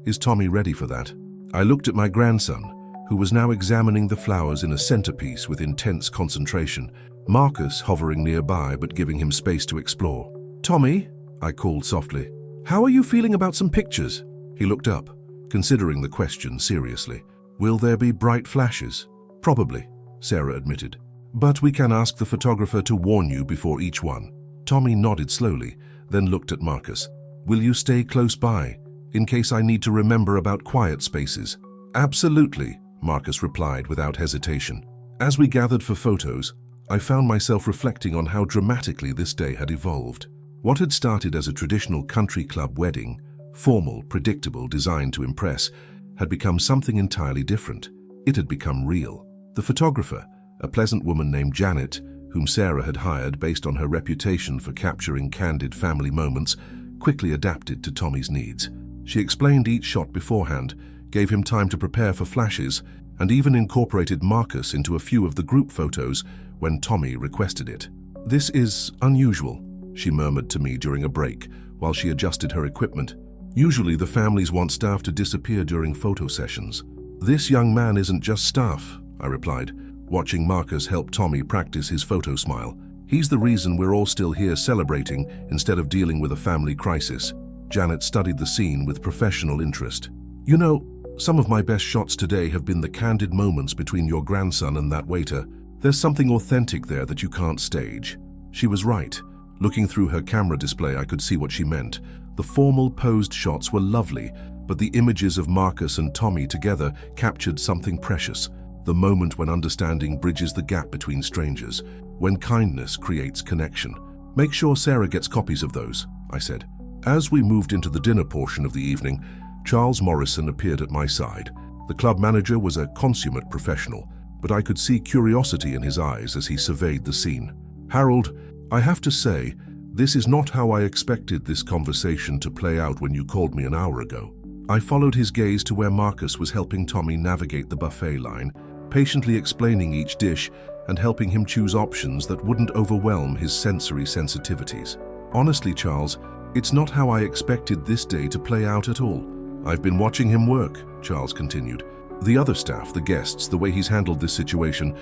Is Tommy ready for that?" I looked at my grandson, who was now examining the flowers in a centerpiece with intense concentration, Marcus hovering nearby but giving him space to explore. "Tommy," I called softly, "how are you feeling about some pictures?" He looked up, considering the question seriously. "Will there be bright flashes?" "Probably," Sarah admitted. "But we can ask the photographer to warn you before each one." Tommy nodded slowly, then looked at Marcus. "Will you stay close by, in case I need to remember about quiet spaces?" "Absolutely," Marcus replied without hesitation. As we gathered for photos, I found myself reflecting on how dramatically this day had evolved. What had started as a traditional country club wedding, formal, predictable, designed to impress, had become something entirely different. It had become real. The photographer, a pleasant woman named Janet, whom Sarah had hired based on her reputation for capturing candid family moments, quickly adapted to Tommy's needs. She explained each shot beforehand, gave him time to prepare for flashes, and even incorporated Marcus into a few of the group photos when Tommy requested it. "This is unusual," she murmured to me during a break while she adjusted her equipment. "Usually the families want staff to disappear during photo sessions." "This young man isn't just staff," I replied, watching Marcus help Tommy practice his photo smile. "He's the reason we're all still here celebrating instead of dealing with a family crisis." Janet studied the scene with professional interest. "You know, some of my best shots today have been the candid moments between your grandson and that waiter. There's something authentic there that you can't stage." She was right. Looking through her camera display, I could see what she meant. The formal posed shots were lovely, but the images of Marcus and Tommy together captured something precious. The moment when understanding bridges the gap between strangers, when kindness creates connection. "Make sure Sarah gets copies of those," I said. As we moved into the dinner portion of the evening, Charles Morrison appeared at my side. The club manager was a consummate professional, but I could see curiosity in his eyes as he surveyed the scene. "Harold, I have to say, this is not how I expected this conversation to play out when you called me an hour ago." I followed his gaze to where Marcus was helping Tommy navigate the buffet line, patiently explaining each dish and helping him choose options that wouldn't overwhelm his sensory sensitivities. "Honestly, Charles, it's not how I expected this day to play out at all. I've been watching him work," Charles continued. "The other staff, the guests, the way he's handled this situation,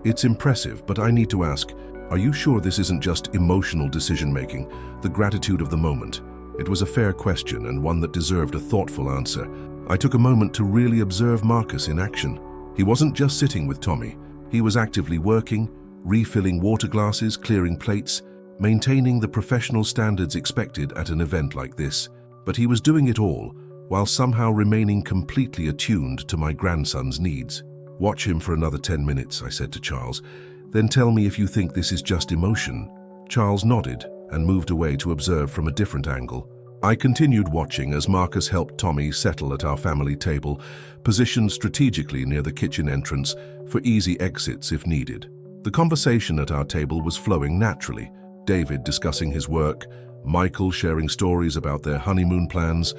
it's impressive, but I need to ask, are you sure this isn't just emotional decision-making, the gratitude of the moment?" It was a fair question and one that deserved a thoughtful answer. I took a moment to really observe Marcus in action. He wasn't just sitting with Tommy. He was actively working, refilling water glasses, clearing plates, maintaining the professional standards expected at an event like this. But he was doing it all while somehow remaining completely attuned to my grandson's needs. "Watch him for another 10 minutes, I said to Charles. "Then tell me if you think this is just emotion." Charles nodded and moved away to observe from a different angle. I continued watching as Marcus helped Tommy settle at our family table, positioned strategically near the kitchen entrance for easy exits if needed. The conversation at our table was flowing naturally, David discussing his work, Michael sharing stories about their honeymoon plans,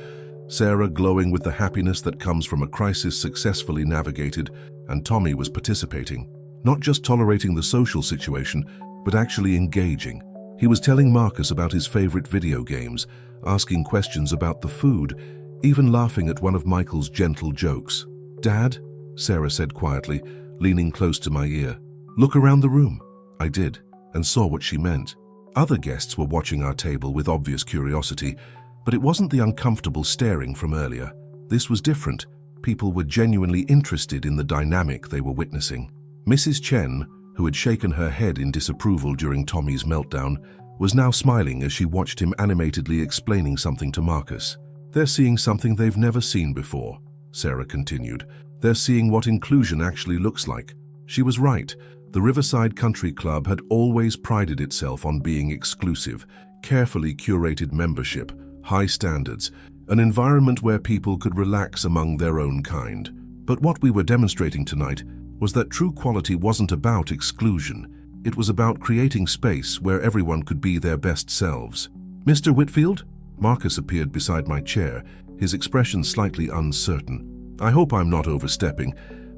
Sarah glowing with the happiness that comes from a crisis successfully navigated, and Tommy was participating, not just tolerating the social situation, but actually engaging. He was telling Marcus about his favorite video games, asking questions about the food, even laughing at one of Michael's gentle jokes. "Dad," Sarah said quietly, leaning close to my ear. "Look around the room." I did, and saw what she meant. Other guests were watching our table with obvious curiosity, but it wasn't the uncomfortable staring from earlier. This was different. People were genuinely interested in the dynamic they were witnessing. Mrs. Chen, who had shaken her head in disapproval during Tommy's meltdown, was now smiling as she watched him animatedly explaining something to Marcus. "They're seeing something they've never seen before," Sarah continued. "They're seeing what inclusion actually looks like." She was right. The Riverside Country Club had always prided itself on being exclusive, carefully curated membership, high standards, an environment where people could relax among their own kind. But what we were demonstrating tonight was that true quality wasn't about exclusion. It was about creating space where everyone could be their best selves. "Mr. Whitfield?" Marcus appeared beside my chair, his expression slightly uncertain. "I hope I'm not overstepping,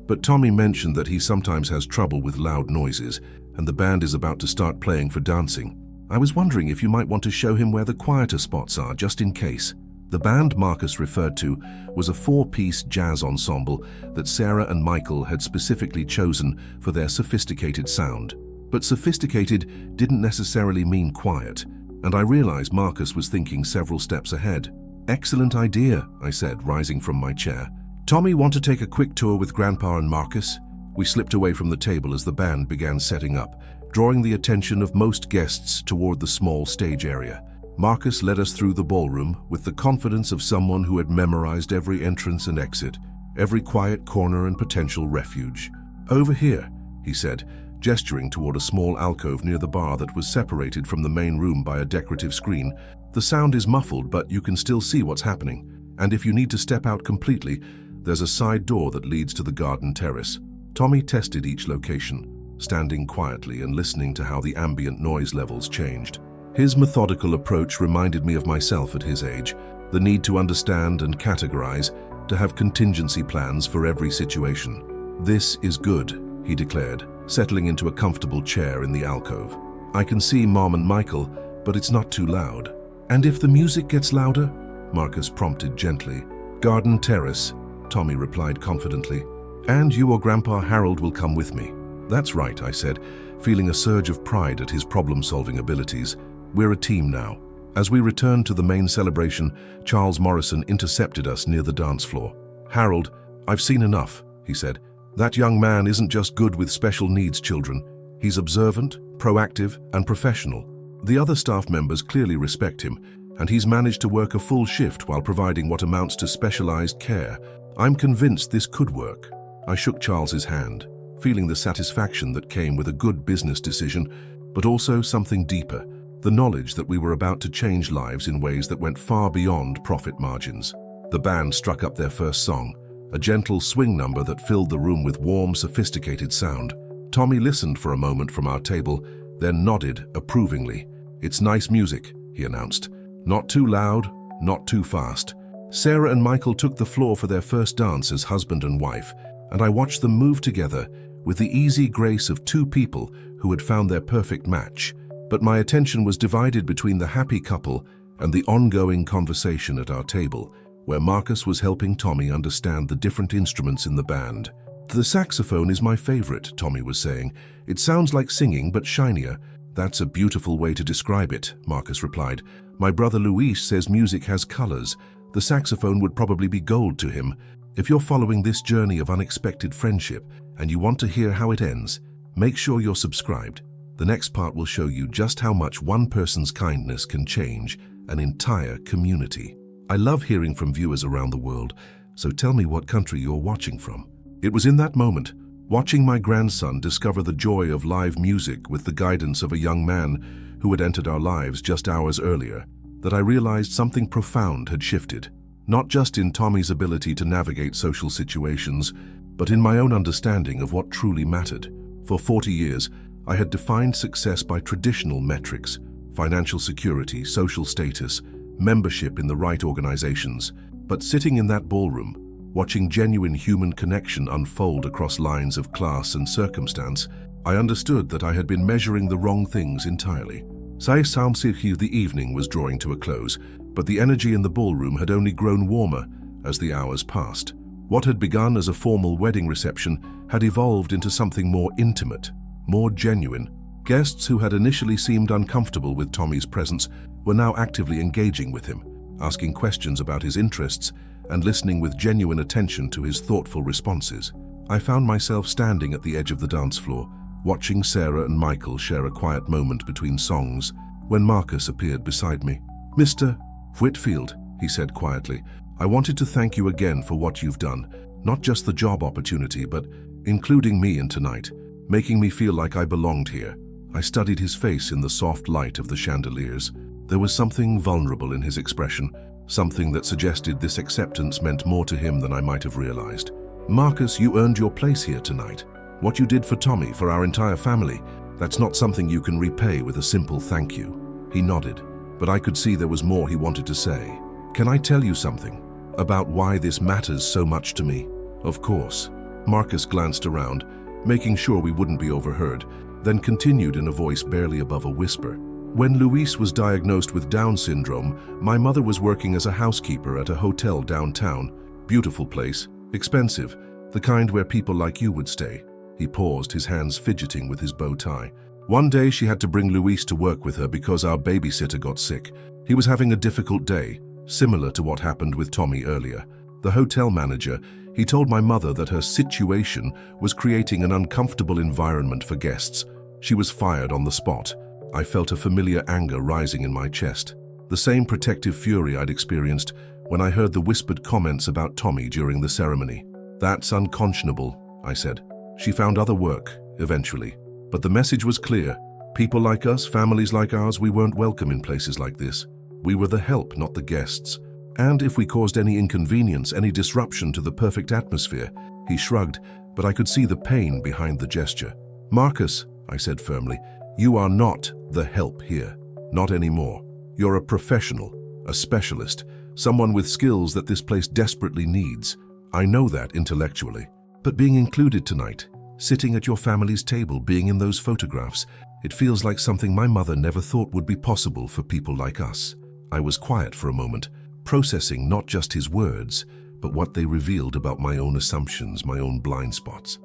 but Tommy mentioned that he sometimes has trouble with loud noises, and the band is about to start playing for dancing. I was wondering if you might want to show him where the quieter spots are, just in case." The band Marcus referred to was a 4-piece jazz ensemble that Sarah and Michael had specifically chosen for their sophisticated sound. But sophisticated didn't necessarily mean quiet, and I realized Marcus was thinking several steps ahead. "Excellent idea," I said, rising from my chair. "Tommy, want to take a quick tour with Grandpa and Marcus?" We slipped away from the table as the band began setting up, drawing the attention of most guests toward the small stage area. Marcus led us through the ballroom with the confidence of someone who had memorized every entrance and exit, every quiet corner and potential refuge. "Over here," he said, gesturing toward a small alcove near the bar that was separated from the main room by a decorative screen. "The sound is muffled, but you can still see what's happening. And if you need to step out completely, there's a side door that leads to the garden terrace." Tommy tested each location, standing quietly and listening to how the ambient noise levels changed. His methodical approach reminded me of myself at his age, the need to understand and categorize, to have contingency plans for every situation. "This is good," he declared, settling into a comfortable chair in the alcove. "I can see Mom and Michael, but it's not too loud." "And if the music gets louder?" Marcus prompted gently. "Garden terrace," Tommy replied confidently. "And you or Grandpa Harold will come with me." "That's right," I said, feeling a surge of pride at his problem-solving abilities. "We're a team now." As we returned to the main celebration, Charles Morrison intercepted us near the dance floor. "Harold, I've seen enough," he said. "That young man isn't just good with special needs children. He's observant, proactive, and professional. The other staff members clearly respect him, and he's managed to work a full shift while providing what amounts to specialized care. I'm convinced this could work." I shook Charles's hand, feeling the satisfaction that came with a good business decision, but also something deeper, the knowledge that we were about to change lives in ways that went far beyond profit margins. The band struck up their first song, a gentle swing number that filled the room with warm, sophisticated sound. Tommy listened for a moment from our table, then nodded approvingly. "It's nice music," he announced. "Not too loud, not too fast." Sarah and Michael took the floor for their first dance as husband and wife, and I watched them move together with the easy grace of two people who had found their perfect match. But my attention was divided between the happy couple and the ongoing conversation at our table, where Marcus was helping Tommy understand the different instruments in the band. "The saxophone is my favorite," Tommy was saying. "It sounds like singing, but shinier." "That's a beautiful way to describe it," Marcus replied. "My brother Luis says music has colors. The saxophone would probably be gold to him." If you're following this journey of unexpected friendship and you want to hear how it ends, make sure you're subscribed. The next part will show you just how much one person's kindness can change an entire community. I love hearing from viewers around the world, so tell me what country you're watching from. It was in that moment, watching my grandson discover the joy of live music with the guidance of a young man who had entered our lives just hours earlier, that I realized something profound had shifted, not just in Tommy's ability to navigate social situations, but in my own understanding of what truly mattered. For 40 years, I had defined success by traditional metrics: financial security, social status, membership in the right organizations. But sitting in that ballroom, watching genuine human connection unfold across lines of class and circumstance, I understood that I had been measuring the wrong things entirely. The evening was drawing to a close, but the energy in the ballroom had only grown warmer as the hours passed. What had begun as a formal wedding reception had evolved into something more intimate, more genuine. Guests who had initially seemed uncomfortable with Tommy's presence were now actively engaging with him, asking questions about his interests and listening with genuine attention to his thoughtful responses. I found myself standing at the edge of the dance floor, watching Sarah and Michael share a quiet moment between songs, when Marcus appeared beside me. "Mr. Whitfield," he said quietly, "I wanted to thank you again for what you've done, not just the job opportunity, but including me in tonight, making me feel like I belonged here." I studied his face in the soft light of the chandeliers. There was something vulnerable in his expression, something that suggested this acceptance meant more to him than I might have realized. "Marcus, you earned your place here tonight. What you did for Tommy, for our entire family, that's not something you can repay with a simple thank you." He nodded, but I could see there was more he wanted to say. "Can I tell you something about why this matters so much to me?" "Of course." Marcus glanced around, making sure we wouldn't be overheard, then continued in a voice barely above a whisper. "When Luis was diagnosed with Down syndrome, my mother was working as a housekeeper at a hotel downtown. Beautiful place, expensive, the kind where people like you would stay." He paused, his hands fidgeting with his bow tie. "One day she had to bring Luis to work with her because our babysitter got sick. He was having a difficult day, similar to what happened with Tommy earlier. The hotel manager, he told my mother that her situation was creating an uncomfortable environment for guests. She was fired on the spot." I felt a familiar anger rising in my chest, the same protective fury I'd experienced when I heard the whispered comments about Tommy during the ceremony. "That's unconscionable," I said. "She found other work, eventually. But the message was clear. People like us, families like ours, we weren't welcome in places like this. We were the help, not the guests. And if we caused any inconvenience, any disruption to the perfect atmosphere," he shrugged, but I could see the pain behind the gesture. "Marcus," I said firmly, "you are not the help here. Not anymore. You're a professional, a specialist, someone with skills that this place desperately needs. I know that intellectually. But being included tonight, sitting at your family's table, being in those photographs, it feels like something my mother never thought would be possible for people like us." I was quiet for a moment, processing not just his words, but what they revealed about my own assumptions, my own blind spots.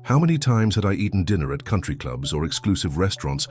How many times had I eaten dinner at country clubs or exclusive restaurants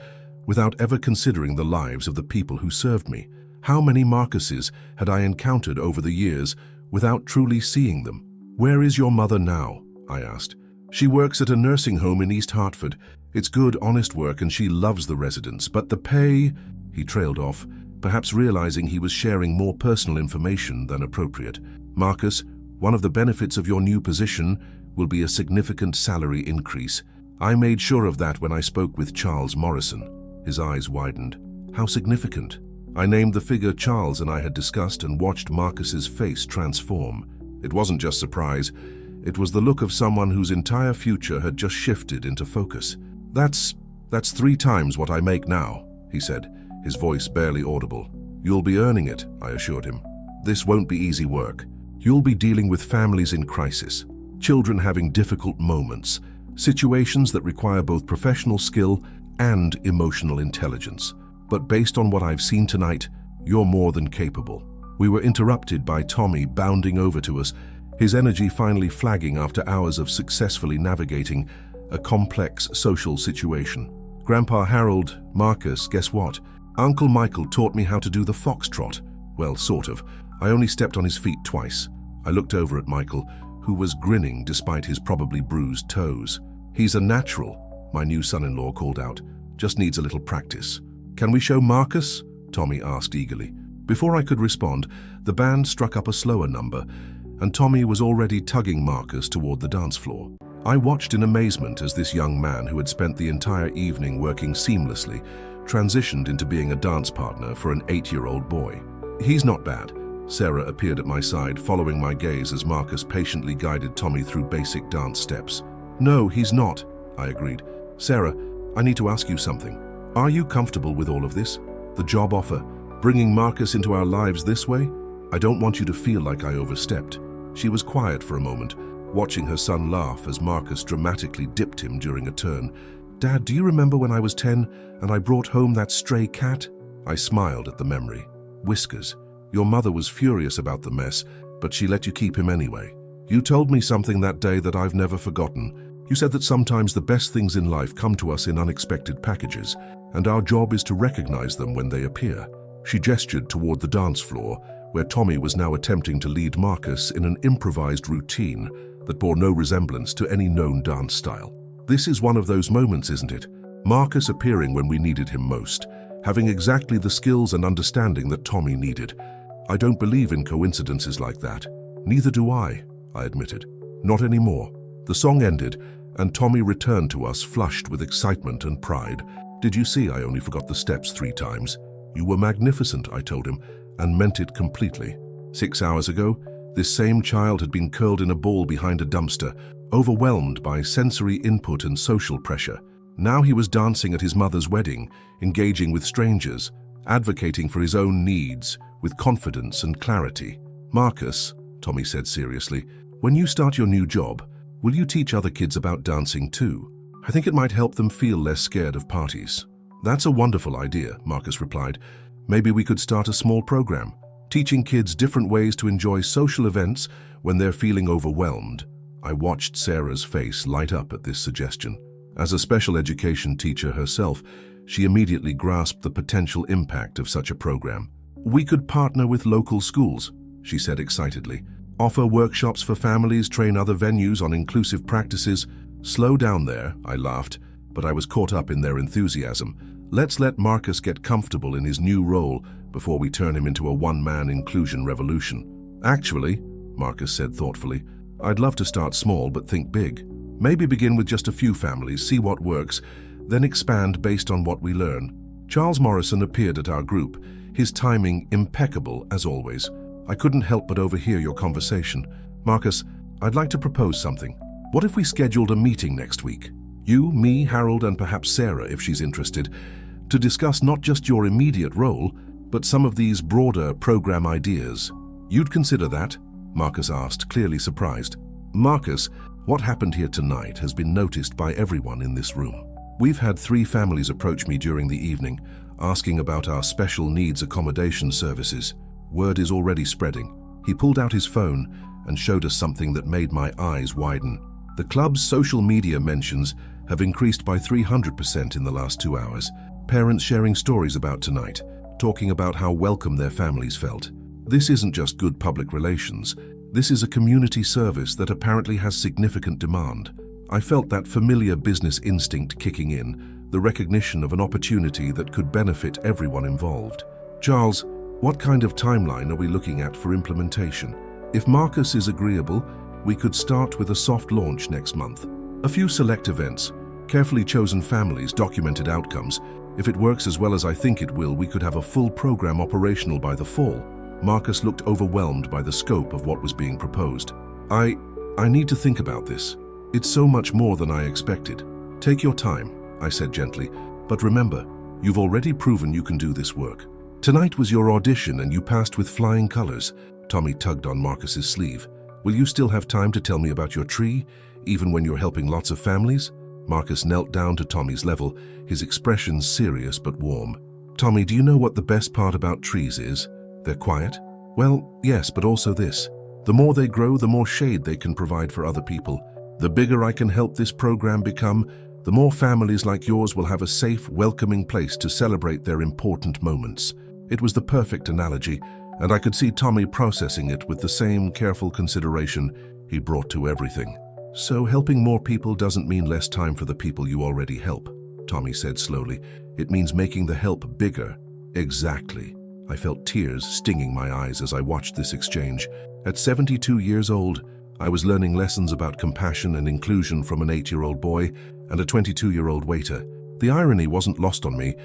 without ever considering the lives of the people who served me? How many Marcuses had I encountered over the years without truly seeing them? "Where is your mother now?" I asked. "She works at a nursing home in East Hartford. It's good, honest work and she loves the residents, but the pay..." He trailed off, perhaps realizing he was sharing more personal information than appropriate. "Marcus, one of the benefits of your new position will be a significant salary increase. I made sure of that when I spoke with Charles Morrison." His eyes widened. "How significant?" I named the figure Charles and I had discussed and watched Marcus's face transform. It wasn't just surprise. It was the look of someone whose entire future had just shifted into focus. That's 3 times what I make now," he said, his voice barely audible. "You'll be earning it," I assured him. "This won't be easy work. You'll be dealing with families in crisis, children having difficult moments, situations that require both professional skill and emotional intelligence. But based on what I've seen tonight, you're more than capable." We were interrupted by Tommy bounding over to us, his energy finally flagging after hours of successfully navigating a complex social situation. "Grandpa Harold, Marcus, guess what? Uncle Michael taught me how to do the foxtrot." Well, sort of. I only stepped on his feet twice. I looked over at Michael, who was grinning despite his probably bruised toes. "He's a natural," my new son-in-law called out. "Just needs a little practice." "Can we show Marcus?" Tommy asked eagerly. Before I could respond, the band struck up a slower number, and Tommy was already tugging Marcus toward the dance floor. I watched in amazement as this young man, who had spent the entire evening working seamlessly, transitioned into being a dance partner for an 8-year-old boy. "He's not bad." Sarah appeared at my side, following my gaze as Marcus patiently guided Tommy through basic dance steps. "No, he's not," I agreed. "Sarah, I need to ask you something. Are you comfortable with all of this? The job offer, bringing Marcus into our lives this way? I don't want you to feel like I overstepped." She was quiet for a moment, watching her son laugh as Marcus dramatically dipped him during a turn. "Dad, do you remember when I was 10 and I brought home that stray cat?" I smiled at the memory. "Whiskers, your mother was furious about the mess, but she let you keep him anyway. You told me something that day that I've never forgotten. You said that sometimes the best things in life come to us in unexpected packages, and our job is to recognize them when they appear." She gestured toward the dance floor, where Tommy was now attempting to lead Marcus in an improvised routine that bore no resemblance to any known dance style. "This is one of those moments, isn't it? Marcus appearing when we needed him most, having exactly the skills and understanding that Tommy needed. I don't believe in coincidences like that." "Neither do I admitted. "Not anymore." The song ended, and Tommy returned to us flushed with excitement and pride. "Did you see I only forgot the steps 3 times? You were magnificent," I told him, and meant it completely. 6 hours ago, this same child had been curled in a ball behind a dumpster, overwhelmed by sensory input and social pressure. Now he was dancing at his mother's wedding, engaging with strangers, advocating for his own needs with confidence and clarity. "Marcus," Tommy said seriously, "when you start your new job, will you teach other kids about dancing too? I think it might help them feel less scared of parties." "That's a wonderful idea," Marcus replied. "Maybe we could start a small program, teaching kids different ways to enjoy social events when they're feeling overwhelmed." I watched Sarah's face light up at this suggestion. As a special education teacher herself, she immediately grasped the potential impact of such a program. "We could partner with local schools," she said excitedly. "Offer workshops for families, train other venues on inclusive practices." "Slow down there," I laughed, but I was caught up in their enthusiasm. "Let's let Marcus get comfortable in his new role before we turn him into a one-man inclusion revolution." "Actually," Marcus said thoughtfully, "I'd love to start small but think big. Maybe begin with just a few families, see what works, then expand based on what we learn." Charles Morrison appeared at our group, his timing impeccable as always. I couldn't help but overhear your conversation. "Marcus, I'd like to propose something. What if we scheduled a meeting next week? You, me, Harold, and perhaps Sarah, if she's interested, to discuss not just your immediate role, but some of these broader program ideas." "You'd consider that?" Marcus asked, clearly surprised. "Marcus, what happened here tonight has been noticed by everyone in this room. We've had 3 families approach me during the evening, asking about our special needs accommodation services. Word is already spreading." He pulled out his phone and showed us something that made my eyes widen. "The club's social media mentions have increased by 300% in the last 2 hours. Parents sharing stories about tonight, talking about how welcome their families felt. This isn't just good public relations. This is a community service that apparently has significant demand." I felt that familiar business instinct kicking in, the recognition of an opportunity that could benefit everyone involved. "Charles, what kind of timeline are we looking at for implementation? If Marcus is agreeable, we could start with a soft launch next month. A few select events, carefully chosen families, documented outcomes. If it works as well as I think it will, we could have a full program operational by the fall." Marcus looked overwhelmed by the scope of what was being proposed. I need to think about this. It's so much more than I expected." "Take your time," I said gently, "but remember, you've already proven you can do this work. Tonight was your audition and you passed with flying colors." Tommy tugged on Marcus's sleeve. "Will you still have time to tell me about your tree, even when you're helping lots of families?" Marcus knelt down to Tommy's level, his expression serious but warm. "Tommy, do you know what the best part about trees is? They're quiet." "Well, yes, but also this. The more they grow, the more shade they can provide for other people. The bigger I can help this program become, the more families like yours will have a safe, welcoming place to celebrate their important moments." It was the perfect analogy, and I could see Tommy processing it with the same careful consideration he brought to everything. "So helping more people doesn't mean less time for the people you already help," Tommy said slowly. "It means making the help bigger." "Exactly." I felt tears stinging my eyes as I watched this exchange. At 72 years old, I was learning lessons about compassion and inclusion from an 8-year-old boy and a 22-year-old waiter. The irony wasn't lost on me,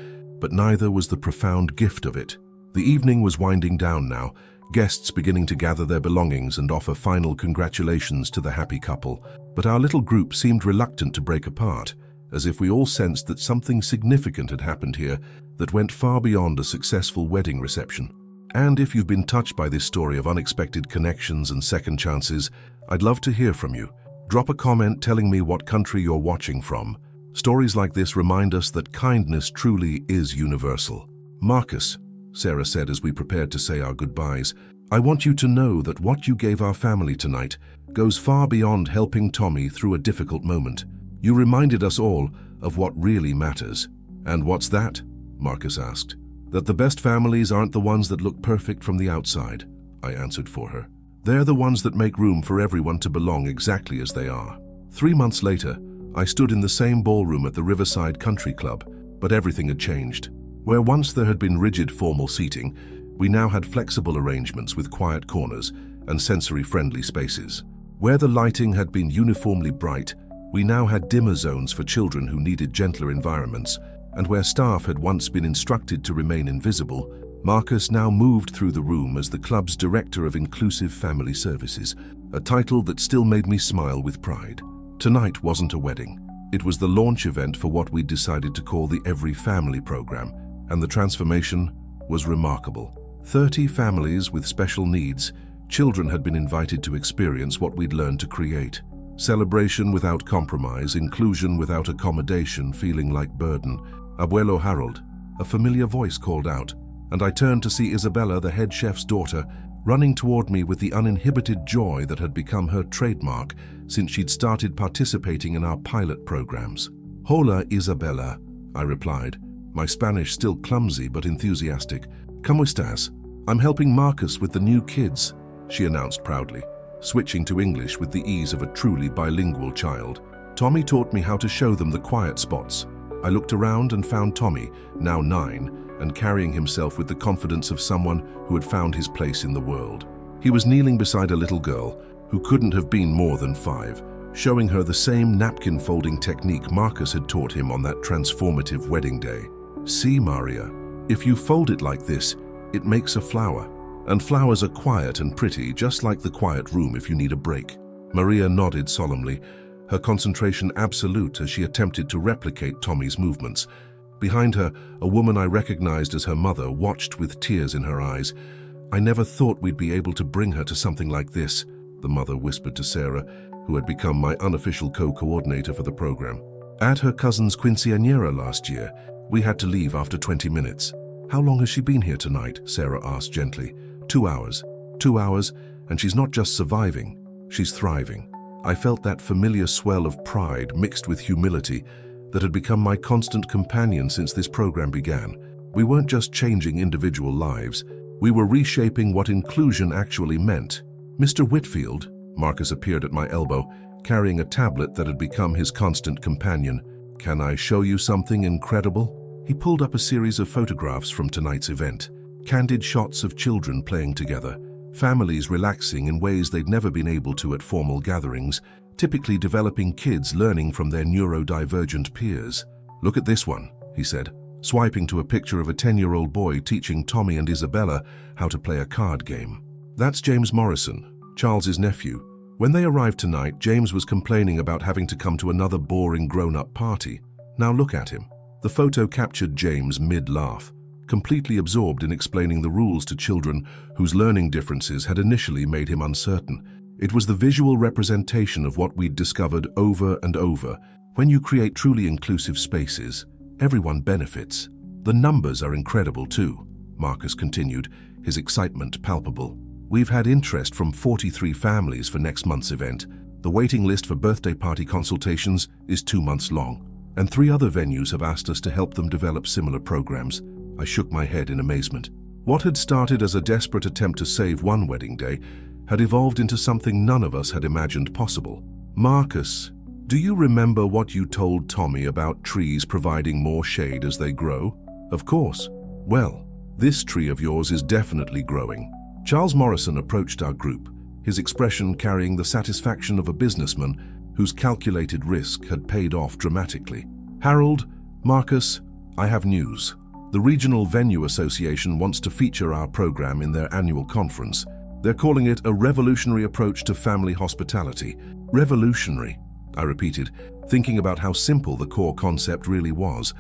but neither was the profound gift of it. The evening was winding down now, guests beginning to gather their belongings and offer final congratulations to the happy couple. But our little group seemed reluctant to break apart, as if we all sensed that something significant had happened here that went far beyond a successful wedding reception. And if you've been touched by this story of unexpected connections and second chances, I'd love to hear from you. Drop a comment telling me what country you're watching from. Stories like this remind us that kindness truly is universal. "Marcus," Sarah said as we prepared to say our goodbyes, "I want you to know that what you gave our family tonight goes far beyond helping Tommy through a difficult moment. You reminded us all of what really matters." "And what's that?" Marcus asked. "That the best families aren't the ones that look perfect from the outside," I answered for her. "They're the ones that make room for everyone to belong exactly as they are." 3 months later, I stood in the same ballroom at the Riverside Country Club, but everything had changed. Where once there had been rigid formal seating, we now had flexible arrangements with quiet corners and sensory-friendly spaces. Where the lighting had been uniformly bright, we now had dimmer zones for children who needed gentler environments, and where staff had once been instructed to remain invisible, Marcus now moved through the room as the club's Director of Inclusive Family Services, a title that still made me smile with pride. Tonight wasn't a wedding. It was the launch event for what we'd decided to call the Every Family program, and the transformation was remarkable. 30 families with special needs, children had been invited to experience what we'd learned to create. Celebration without compromise, inclusion without accommodation feeling like burden. "Abuelo Harold," a familiar voice called out, and I turned to see Isabella, the head chef's daughter, running toward me with the uninhibited joy that had become her trademark since she'd started participating in our pilot programs. "Hola, Isabella," I replied, my Spanish still clumsy but enthusiastic. "¿Cómo estás? I'm helping Marcus with the new kids," she announced proudly, switching to English with the ease of a truly bilingual child. "Tommy taught me how to show them the quiet spots." I looked around and found Tommy, now 9, and carrying himself with the confidence of someone who had found his place in the world. He was kneeling beside a little girl who couldn't have been more than 5, showing her the same napkin folding technique Marcus had taught him on that transformative wedding day. "See, Maria, if you fold it like this, it makes a flower. And flowers are quiet and pretty, just like the quiet room if you need a break." Maria nodded solemnly, her concentration absolute as she attempted to replicate Tommy's movements. Behind her, a woman I recognized as her mother watched with tears in her eyes. "I never thought we'd be able to bring her to something like this," the mother whispered to Sarah, who had become my unofficial co-coordinator for the program. "At her cousin's quinceañera last year, we had to leave after 20 minutes. "How long has she been here tonight?" Sarah asked gently. 2 hours. 2 hours, and she's not just surviving, she's thriving." I felt that familiar swell of pride mixed with humility that had become my constant companion since this program began. We weren't just changing individual lives, we were reshaping what inclusion actually meant. "Mr. Whitfield," Marcus appeared at my elbow, carrying a tablet that had become his constant companion. "Can I show you something incredible?" He pulled up a series of photographs from tonight's event. Candid shots of children playing together, families relaxing in ways they'd never been able to at formal gatherings, typically developing kids learning from their neurodivergent peers. "Look at this one," he said, swiping to a picture of a 10-year-old boy teaching Tommy and Isabella how to play a card game. "That's James Morrison, Charles's nephew. When they arrived tonight, James was complaining about having to come to another boring grown-up party. Now look at him." The photo captured James mid-laugh, completely absorbed in explaining the rules to children whose learning differences had initially made him uncertain. It was the visual representation of what we'd discovered over and over. When you create truly inclusive spaces, everyone benefits. "The numbers are incredible too," Marcus continued, his excitement palpable. "We've had interest from 43 families for next month's event. The waiting list for birthday party consultations is 2 months long, and 3 other venues have asked us to help them develop similar programs." I shook my head in amazement. What had started as a desperate attempt to save one wedding day had evolved into something none of us had imagined possible. Marcus, do you remember what you told Tommy about trees providing more shade as they grow? Of course. Well, this tree of yours is definitely growing. Charles Morrison approached our group, his expression carrying the satisfaction of a businessman whose calculated risk had paid off dramatically. Harold, Marcus, I have news. The Regional Venue Association wants to feature our program in their annual conference. They're calling it a revolutionary approach to family hospitality. Revolutionary, I repeated, thinking about how simple the core concept really was.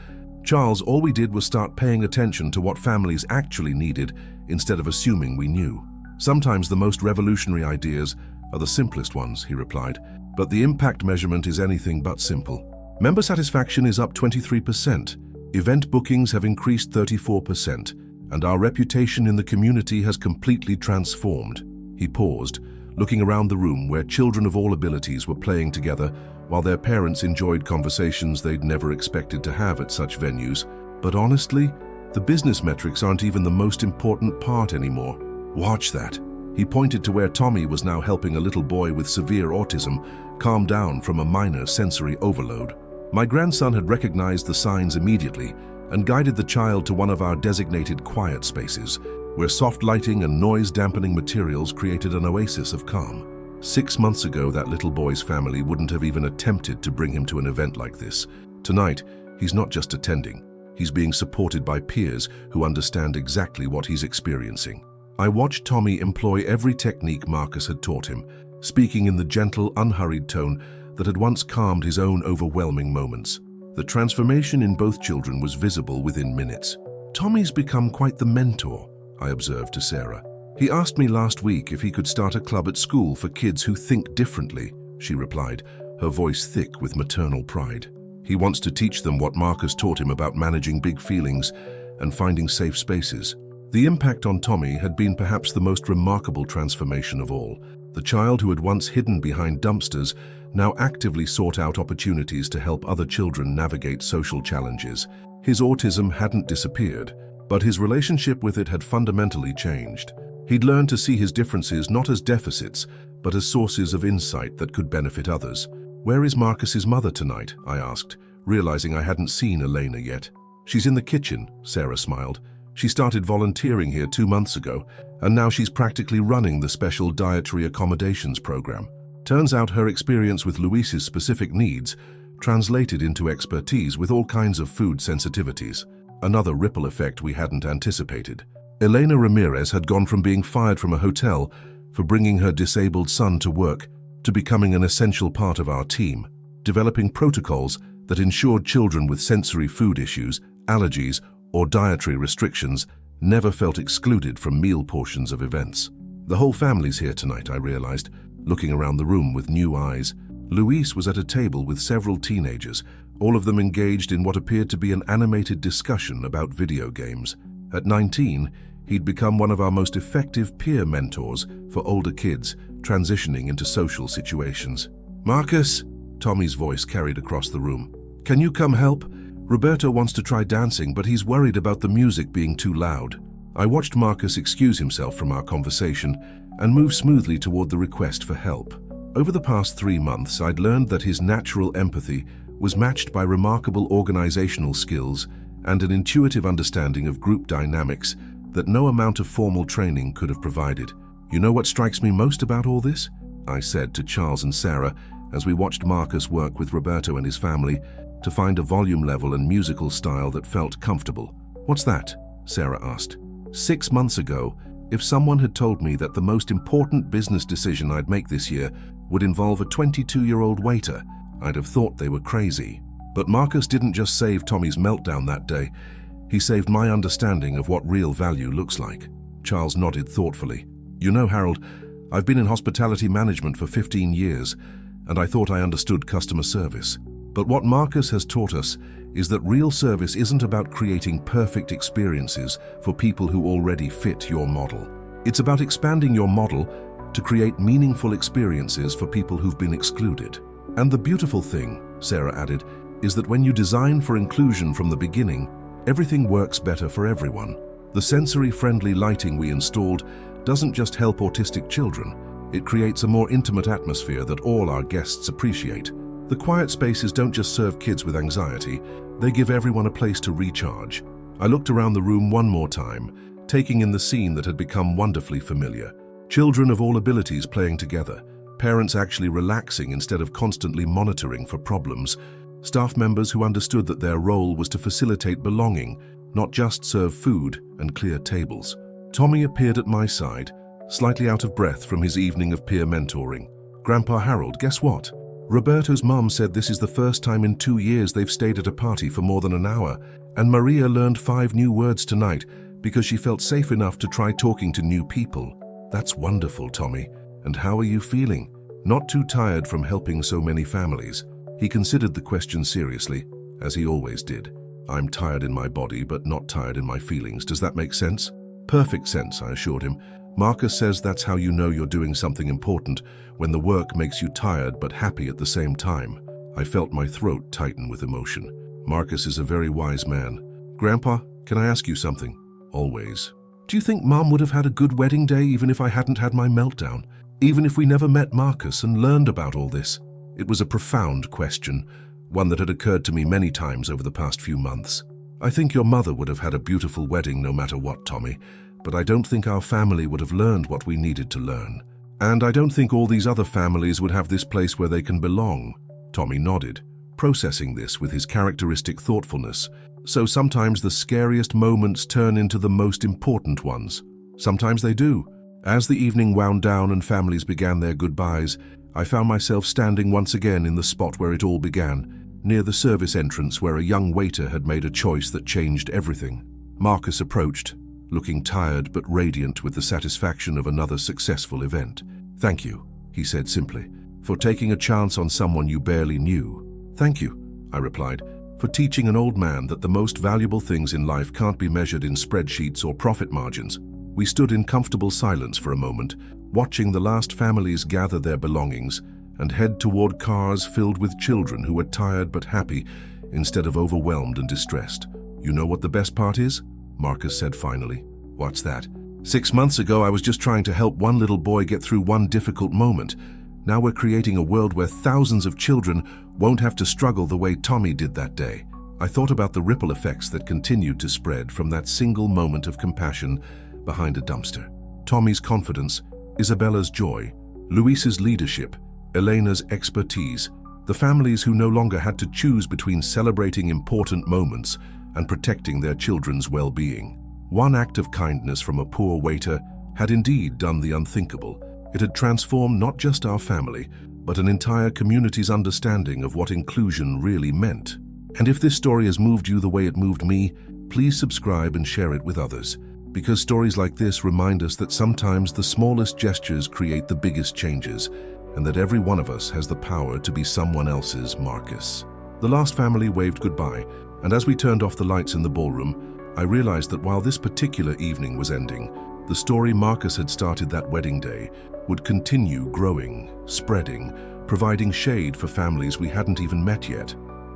Charles, all we did was start paying attention to what families actually needed instead of assuming we knew. Sometimes the most revolutionary ideas are the simplest ones, he replied, but the impact measurement is anything but simple. Member satisfaction is up 23%, event bookings have increased 34%, and our reputation in the community has completely transformed. He paused, looking around the room where children of all abilities were playing together while their parents enjoyed conversations they'd never expected to have at such venues. But honestly, the business metrics aren't even the most important part anymore. Watch that. He pointed to where Tommy was now helping a little boy with severe autism calm down from a minor sensory overload. My grandson had recognized the signs immediately and guided the child to one of our designated quiet spaces, where soft lighting and noise-dampening materials created an oasis of calm. 6 months ago, that little boy's family wouldn't have even attempted to bring him to an event like this. Tonight, he's not just attending. He's being supported by peers who understand exactly what he's experiencing. I watched Tommy employ every technique Marcus had taught him, speaking in the gentle, unhurried tone that had once calmed his own overwhelming moments. The transformation in both children was visible within minutes. Tommy's become quite the mentor, I observed to Sarah. He asked me last week if he could start a club at school for kids who think differently, she replied, her voice thick with maternal pride. He wants to teach them what Marcus taught him about managing big feelings and finding safe spaces. The impact on Tommy had been perhaps the most remarkable transformation of all. The child who had once hidden behind dumpsters now actively sought out opportunities to help other children navigate social challenges. His autism hadn't disappeared, but his relationship with it had fundamentally changed. He'd learned to see his differences not as deficits, but as sources of insight that could benefit others. "Where is Marcus's mother tonight?" I asked, realizing I hadn't seen Elena yet. "She's in the kitchen," Sarah smiled. "She started volunteering here 2 months ago, and now she's practically running the special dietary accommodations program. Turns out her experience with Luis's specific needs translated into expertise with all kinds of food sensitivities, another ripple effect we hadn't anticipated. Elena Ramirez had gone from being fired from a hotel for bringing her disabled son to work to becoming an essential part of our team, developing protocols that ensured children with sensory food issues, allergies, or dietary restrictions never felt excluded from meal portions of events. The whole family's here tonight, I realized, looking around the room with new eyes. Luis was at a table with several teenagers, all of them engaged in what appeared to be an animated discussion about video games. At 19, he'd become one of our most effective peer mentors for older kids transitioning into social situations. "Marcus," Tommy's voice carried across the room, "can you come help? Roberto wants to try dancing, but he's worried about the music being too loud." I watched Marcus excuse himself from our conversation and move smoothly toward the request for help. Over the past 3 months, I'd learned that his natural empathy was matched by remarkable organizational skills and an intuitive understanding of group dynamics that no amount of formal training could have provided. "You know what strikes me most about all this?" I said to Charles and Sarah as we watched Marcus work with Roberto and his family to find a volume level and musical style that felt comfortable. "What's that?" Sarah asked. 6 months ago, if someone had told me that the most important business decision I'd make this year would involve a 22-year-old waiter, I'd have thought they were crazy. But Marcus didn't just save Tommy's meltdown that day, he saved my understanding of what real value looks like. Charles nodded thoughtfully. "You know, Harold, I've been in hospitality management for 15 years, and I thought I understood customer service. But what Marcus has taught us is that real service isn't about creating perfect experiences for people who already fit your model. It's about expanding your model to create meaningful experiences for people who've been excluded. And the beautiful thing," Sarah added, "is that when you design for inclusion from the beginning, everything works better for everyone. The sensory-friendly lighting we installed doesn't just help autistic children, It creates a more intimate atmosphere that all our guests appreciate. The quiet spaces don't just serve kids with anxiety, they give everyone a place to recharge. I looked around the room one more time, taking in the scene that had become wonderfully familiar. Children of all abilities playing together, parents actually relaxing instead of constantly monitoring for problems, staff members who understood that their role was to facilitate belonging, not just serve food and clear tables. Tommy appeared at my side, slightly out of breath from his evening of peer mentoring. "Grandpa Harold, guess what? Roberto's mum said this is the first time in 2 years they've stayed at a party for more than an hour, and Maria learned 5 new words tonight because she felt safe enough to try talking to new people." "That's wonderful, Tommy. And how are you feeling?" "Not too tired from helping so many families." He considered the question seriously, as he always did. "I'm tired in my body, but not tired in my feelings. Does that make sense?" "Perfect sense," I assured him. "Marcus says that's how you know you're doing something important, when the work makes you tired but happy at the same time." I felt my throat tighten with emotion. Marcus is a very wise man. "Grandpa, can I ask you something?" "Always." "Do you think Mom would have had a good wedding day even if I hadn't had my meltdown? Even if we never met Marcus and learned about all this?" It was a profound question, one that had occurred to me many times over the past few months. "I think your mother would have had a beautiful wedding no matter what, Tommy, but I don't think our family would have learned what we needed to learn. And I don't think all these other families would have this place where they can belong." Tommy nodded, processing this with his characteristic thoughtfulness. "So sometimes the scariest moments turn into the most important ones." "Sometimes they do." As the evening wound down and families began their goodbyes, I found myself standing once again in the spot where it all began, near the service entrance where a young waiter had made a choice that changed everything. Marcus approached, looking tired but radiant with the satisfaction of another successful event. "Thank you," he said simply, "for taking a chance on someone you barely knew." "Thank you," I replied, "for teaching an old man that the most valuable things in life can't be measured in spreadsheets or profit margins." We stood in comfortable silence for a moment, watching the last families gather their belongings and head toward cars filled with children who were tired but happy instead of overwhelmed and distressed. "You know what the best part is?" Marcus said finally. "What's that?" 6 months ago, I was just trying to help one little boy get through one difficult moment. Now we're creating a world where thousands of children won't have to struggle the way Tommy did that day." I thought about the ripple effects that continued to spread from that single moment of compassion behind a dumpster. Tommy's confidence, Isabella's joy, Luis's leadership, Elena's expertise, the families who no longer had to choose between celebrating important moments and protecting their children's well-being. One act of kindness from a poor waiter had indeed done the unthinkable. It had transformed not just our family, but an entire community's understanding of what inclusion really meant. And if this story has moved you the way it moved me, please subscribe and share it with others. Because stories like this remind us that sometimes the smallest gestures create the biggest changes, and that every one of us has the power to be someone else's Marcus. The last family waved goodbye, and as we turned off the lights in the ballroom, I realized that while this particular evening was ending, the story Marcus had started that wedding day would continue growing, spreading, providing shade for families we hadn't even met yet.